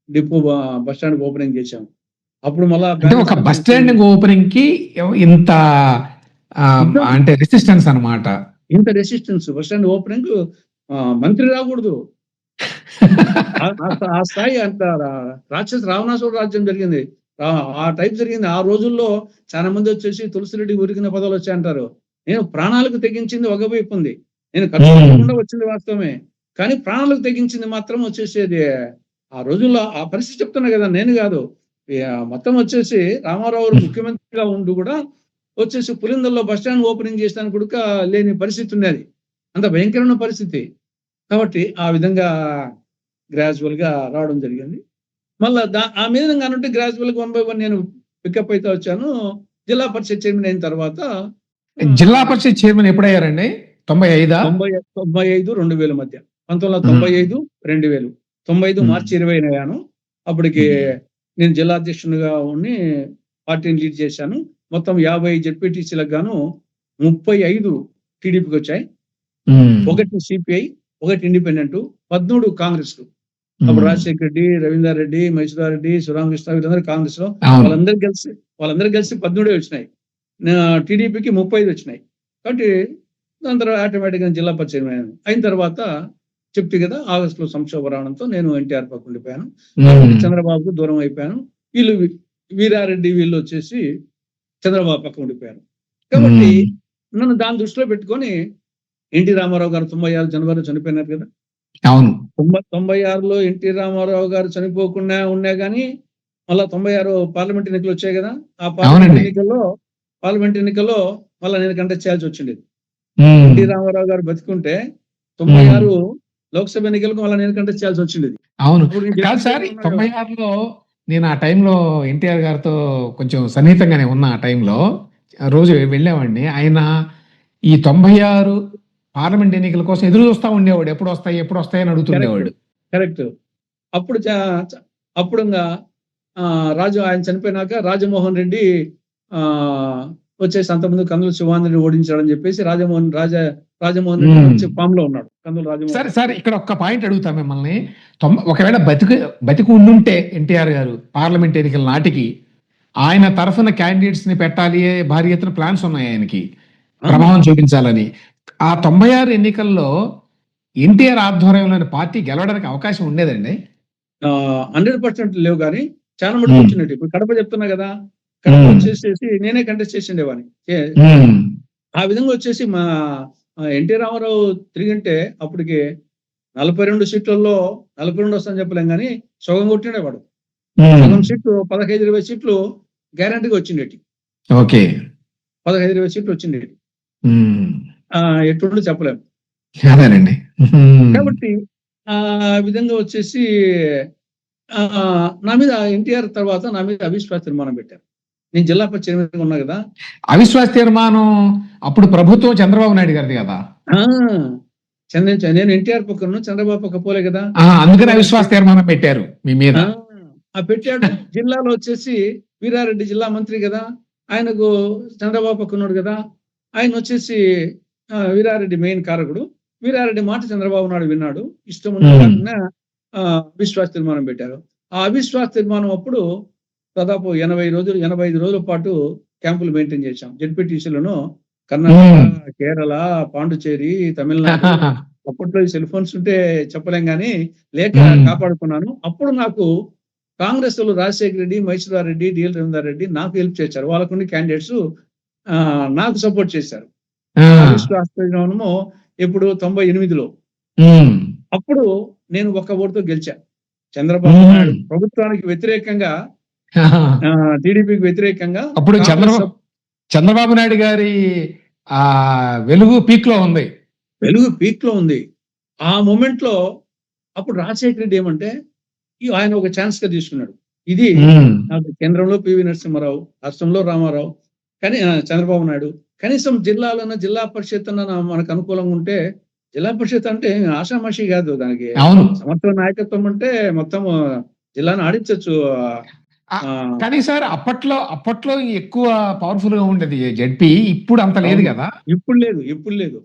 [SPEAKER 1] depot bus stand opening చేశాం. అప్పుడు మళ్ళా
[SPEAKER 2] ఒక బస్ స్టాండ్ ఓపెనింగ్ కి ఇంత అంటే రెసిస్టెన్స్ అన్నమాట.
[SPEAKER 1] ఇంత రెసిస్టెన్స్ బస్ స్టాండ్ ఓపెనింగ్ మంత్రి రాకూడదు ఆ స్థాయి అంత రాక్షస రావణాసురుడు రాజ్యం జరిగింది. ఆ టైప్ జరిగింది. ఆ రోజుల్లో చాలా మంది వచ్చేసి తులసిరెడ్డి ఉరికిన పదాలు వచ్చాయంటారు. నేను ప్రాణాలకు తెగించింది ఒక వైపు ఉంది. నేను ఖర్చు పెట్టకుండా వచ్చింది వాస్తవమే, కానీ ప్రాణాలకు తెగించింది మాత్రం వచ్చేసేది ఆ రోజుల్లో ఆ పరిస్థితి చెప్తున్నా కదా, నేను కాదు. మొత్తం వచ్చేసి రామారావు ముఖ్యమంత్రిగా ఉండి కూడా వచ్చేసి పులిందల్లో బస్టాండ్ ఓపెనింగ్ చేస్తానికి కూడా లేని పరిస్థితి ఉన్నది. అంత భయంకరమైన పరిస్థితి. కాబట్టి ఆ విధంగా గ్రాడ్యువల్ గా రావడం జరిగింది. మళ్ళా ఆ విధంగా అంటే గ్రాడ్యువల్ గా 1 by 1 నేను పికప్ అయితే వచ్చాను. జిల్లా పరిషత్ చైర్మన్ అయిన తర్వాత
[SPEAKER 2] జిల్లా పరిషత్ చైర్మన్ ఎప్పుడయ్యారండి?
[SPEAKER 1] 95 2000 మధ్య. 1995 2000 95 మార్చి 20 అయ్యాను. అప్పటికి నేను జిల్లా అధ్యక్షునిగా ఉండి పార్టీని లీడ్ చేశాను. మొత్తం 50 జెడ్పీటీసీలకు గాను 35 టీడీపీకి వచ్చాయి. 1 సిపిఐ, 1 ఇండిపెండెంట్, 13 కాంగ్రెస్ కు. అప్పుడు రాజశేఖర రెడ్డి, రవీందర్ రెడ్డి, మహేశ్వరరెడ్డి, శివరామకృష్ణ వీళ్ళందరూ కాంగ్రెస్ లో. వాళ్ళందరూ కలిసి 13 వచ్చినాయి. టీడీపీకి 35 వచ్చినాయి. కాబట్టి దాని తర్వాత ఆటోమేటిక్ గా జిల్లా పరిచయం అయిన తర్వాత చెప్తే కదా ఆగస్టులో సంక్షోభ రావడంతో నేను ఎన్టీఆర్ పక్కన ఉండిపోయాను. చంద్రబాబుకు దూరం అయిపోయాను. వీళ్ళు వీరారెడ్డి వీళ్ళు వచ్చేసి చంద్రబాబు పక్కన ఉండిపోయారు. కాబట్టి నన్ను దాని దృష్టిలో పెట్టుకొని ఎన్టీ రామారావు గారు 96 జనవరిలో చనిపోయినారు కదా.
[SPEAKER 2] అవును,
[SPEAKER 1] 96లో ఎన్టీ రామారావు గారు చనిపోకుండా ఉన్నా గానీ మళ్ళా 96 పార్లమెంట్ ఎన్నికలు వచ్చాయి కదా. ఆ పార్లమెంట్ ఎన్నికల్లో మళ్ళీ నేను కంటెస్ట్ చేయాల్సి వచ్చింది. ఎన్టీ రామారావు గారు బతికుంటే 96 లోక్సభ ఎన్నికలకు మళ్ళీ నేను కంటెస్ట్ చేయాల్సి వచ్చింది.
[SPEAKER 2] అవును కాదు సార్, 96లో నేను ఆ టైంలో ఎన్టీఆర్ గారితో కొంచెం సన్నిహితంగానే ఉన్న ఆ టైంలో రోజు వెళ్ళేవాడిని. ఆయన ఈ 96 పార్లమెంట్ ఎన్నికల కోసం ఎదురు చూస్తా ఉండేవాడు. ఎప్పుడు వస్తాయి అని అడుగుతుండేవాడు.
[SPEAKER 1] కరెక్ట్. అప్పుడు ఆయన చనిపోయినాక రాజమోహన్ రెడ్డి వచ్చేసి అంతకుముందు కందుల శివానందని ఓడించాడని చెప్పేసి రాజమోహన్ రెడ్డి ఫామ్ లో ఉన్నాడు. కందుల రాజమోహన్.
[SPEAKER 2] సరే ఇక్కడ ఒక్క పాయింట్ అడుగుతా మిమ్మల్ని. ఒకవేళ బతికి ఉండుంటే ఎన్టీఆర్ గారు పార్లమెంట్ ఎన్నికల నాటికి ఆయన తరఫున క్యాండిడేట్స్ ని పెట్టాలి, భారీ ఎత్తున ప్లాన్స్ ఉన్నాయి ఆయనకి ప్రభావం చూపించాలని. ఆ 96 ఎన్నికల్లో ఎన్టీఆర్ ఆధ్వర్యంలోని పార్టీ గెలవడానికి అవకాశం ఉండేదండి?
[SPEAKER 1] 100% లేవు, కానీ చాలా మటుకు వచ్చినట్టు. ఇప్పుడు కడప చెప్తున్నా కదా, కడప వచ్చేసేసి నేనే కంటెస్ట్ చేసిండేవాడిని. ఆ విధంగా వచ్చేసి మా ఎన్టీ రామారావు తిరిగింటే అప్పటికి 42 సీట్లలో 42 వస్తాయని చెప్పలేం, కానీ సగం కొట్టిండేవాడు. సగం సీట్లు 15-20 సీట్లు గ్యారంటీగా వచ్చిండేటి.
[SPEAKER 2] ఓకే,
[SPEAKER 1] 15-20 సీట్లు వచ్చిండేటి. ఎటువంటి చెప్పలేము. కాబట్టి ఆ విధంగా వచ్చేసి నా మీద ఎన్టీఆర్ తర్వాత నా మీద అవిశ్వాస తీర్మానం పెట్టారు. నేను జిల్లా పరిషత్ చైర్మన్ ఉన్నా కదా.
[SPEAKER 2] అవిశ్వాస తీర్మానం అప్పుడు ప్రభుత్వం చంద్రబాబు నాయుడు గారిది కదా.
[SPEAKER 1] నేను ఎన్టీఆర్ పక్కన చంద్రబాబు పక్క పోలే కదా,
[SPEAKER 2] అందుకని అవిశ్వాస తీర్మానం పెట్టారు మీ మీద.
[SPEAKER 1] పెట్టాడు. జిల్లాలో వచ్చేసి వీరారెడ్డి జిల్లా మంత్రి కదా, ఆయనకు చంద్రబాబు పక్క ఉన్నాడు కదా. ఆయన వచ్చేసి వీరారెడ్డి మెయిన్ కారకుడు. వీరారెడ్డి మాట చంద్రబాబు నాయుడు విన్నాడు. ఇష్టం ఉన్న అవిశ్వాస తీర్మానం పెట్టారు. ఆ అవిశ్వాస తీర్మానం అప్పుడు దాదాపు 85 రోజుల పాటు క్యాంపులు మెయింటైన్ చేశాం. జెడ్పీటీసీలను కర్ణాటక, కేరళ, పాండుచేరి, తమిళనాడు. అప్పట్లో సెల్ ఫోన్స్ ఉంటే చెప్పలేం, కానీ లేక కాపాడుకున్నాను. అప్పుడు నాకు కాంగ్రెస్ వాళ్ళు రాజశేఖర రెడ్డి, మహేశ్వరరెడ్డి, డిఎల్ రవీందర్ రెడ్డి నాకు హెల్ప్ చేశారు. వాళ్ళకున్న క్యాండిడేట్స్ నాకు సపోర్ట్ చేశారు. అవిశ్వాస తీర్మానము ఇప్పుడు 98లో. అప్పుడు నేను ఒక్క ఓటుతో గెలిచా. చంద్రబాబు
[SPEAKER 2] మ్మ్.
[SPEAKER 1] నాయుడు ప్రభుత్వానికి వ్యతిరేకంగా, టీడీపీకి వ్యతిరేకంగా
[SPEAKER 2] అప్పుడు
[SPEAKER 1] కాంగ్రెస్
[SPEAKER 2] చంద్రబాబు నాయుడు గారి ఆ వెలుగు పీక్ లో ఉంది.
[SPEAKER 1] వెలుగు పీక్ లో ఉంది. ఆ మూమెంట్ లో అప్పుడు రాజశేఖర రెడ్డి ఏమంటే ఆయన ఒక ఛాన్స్ గా తీసుకున్నాడు. ఇది
[SPEAKER 2] మ్మ్.
[SPEAKER 1] నాకు కేంద్రంలో పివి నరసింహారావు, రాష్ట్రంలో రామారావు, కానీ చంద్రబాబు నాయుడు కనీసం జిల్లాలోన జిల్లా పరిషత్ అన్న మనకు అనుకూలంగా ఉంటే, జిల్లా పరిషత్ అంటే ఆషామాషి కాదు, దానికి
[SPEAKER 2] అవును.
[SPEAKER 1] సమర్థ నాయకత్వం అంటే మొత్తం జిల్లాను ఆడించచ్చు.
[SPEAKER 2] కానీ సార్ అప్పట్లో ఎక్కువ పవర్ఫుల్ గా ఉండేది జెడ్పీ, ఇప్పుడు అంత లేదు కదా.
[SPEAKER 1] ఇప్పుడు లేదు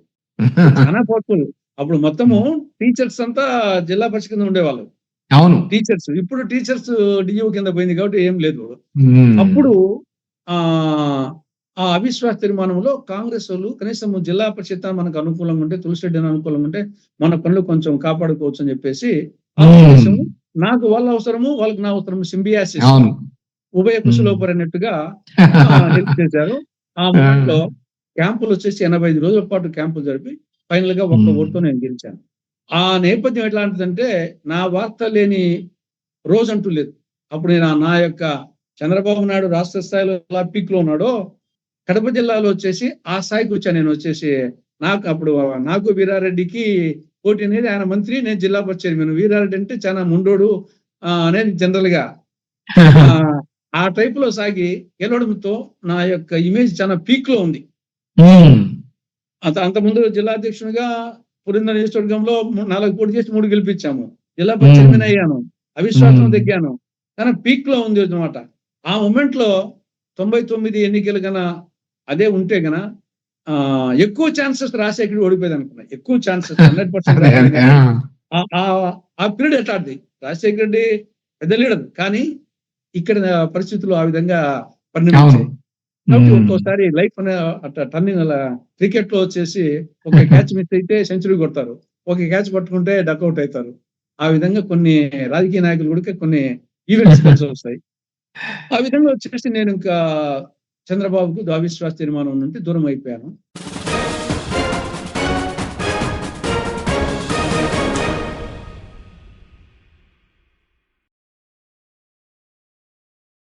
[SPEAKER 1] చాలా పవర్ఫుల్. అప్పుడు మొత్తము టీచర్స్ అంతా జిల్లా పరిషత్ కింద ఉండేవాళ్ళు.
[SPEAKER 2] అవును.
[SPEAKER 1] టీచర్స్ ఇప్పుడు టీచర్స్ డియూ కింద పోయింది కాబట్టి ఏం లేదు.
[SPEAKER 2] మ్మ్.
[SPEAKER 1] అప్పుడు ఆ అవిశ్వాస తీర్మానంలో కాంగ్రెస్ వాళ్ళు కనీసం జిల్లా పరిషత్ మనకు అనుకూలంగా ఉంటే, తులసిరెడ్డి అనుకూలంగా ఉంటే మన పనులు కొంచెం కాపాడుకోవచ్చు అని చెప్పేసి ఉద్దేశము. నాకు వాళ్ళ అవసరము, వాళ్ళకి నా అవసరము, సింబియాసిస్,
[SPEAKER 2] అవును.
[SPEAKER 1] ఉభయ కుశలోపరన్నట్టుగా హెల్ప్ చేశారు. ఆ మూమెంట్ లో క్యాంపులు వచ్చేసి 85 రోజుల పాటు క్యాంపులు జరిపి ఫైనల్ గా ఒక్క ఓటుతో నేను గెలిచాను. ఆ నేపథ్యం ఎట్లాంటిదంటే నా వార్త లేని రోజు అంటూ లేదు. అప్పుడు నేను నా యొక్క చంద్రబాబు నాయుడు రాష్ట్ర స్థాయిలో ఎలా పీక్ లో ఉన్నాడో, కడప జిల్లాలో వచ్చేసి ఆ స్థాయికి వచ్చాను నేను. వచ్చేసి నాకు వీరారెడ్డికి పోటీ అనేది, ఆయన మంత్రి, నేను జిల్లా పరిషత్ చైర్మన్. వీరారెడ్డి అంటే చాలా ముండోడు అనేది జనరల్ గా ఆ టైప్ లో సాగి గెలవడంతో నా యొక్క ఇమేజ్ చాలా పీక్ లో ఉంది. అంతకుముందు జిల్లా అధ్యక్షునిగా పురంధర్ నియోజకవర్గంలో 4 పోటీ చేసి 3 గెలిపించాము. జిల్లా పరిషత్ చైర్మన్ అయ్యాను, అవిశ్వాసం తగ్గాను, కానీ పీక్ లో ఉంది అనమాట. ఆ మూమెంట్ లో 99 ఎన్నికలు గన అదే ఉంటే గన ఎక్కువ ఛాన్సెస్ రాజశేఖర్ ఓడిపోయేది అనుకున్నా. ఎక్కువ ఛాన్సెస్ 100%. ఆ పీరియడ్ ఎట్లాంటిది, రాజశేఖర రెడ్డి పెద్ద లీడర్, కానీ ఇక్కడ పరిస్థితులు ఆ విధంగా పరిణమించాయి. కాబట్టి ఒక్కోసారి లైఫ్ అనే టర్నింగ్ అలా క్రికెట్ లో వచ్చేసి ఒక క్యాచ్ మిస్ అయితే సెంచరీ కొడతారు, ఒక క్యాచ్ పట్టుకుంటే డక్అవుట్ అవుతారు. ఆ విధంగా కొన్ని రాజకీయ నాయకులు కూడా కొన్ని ఈవెంట్స్ కలిసి వస్తాయి. ఆ విధంగా వచ్చేసి నేను ఇంకా చంద్రబాబుకు అవిశ్వాస తీర్మానం నుండి దూరం అయిపోయాను.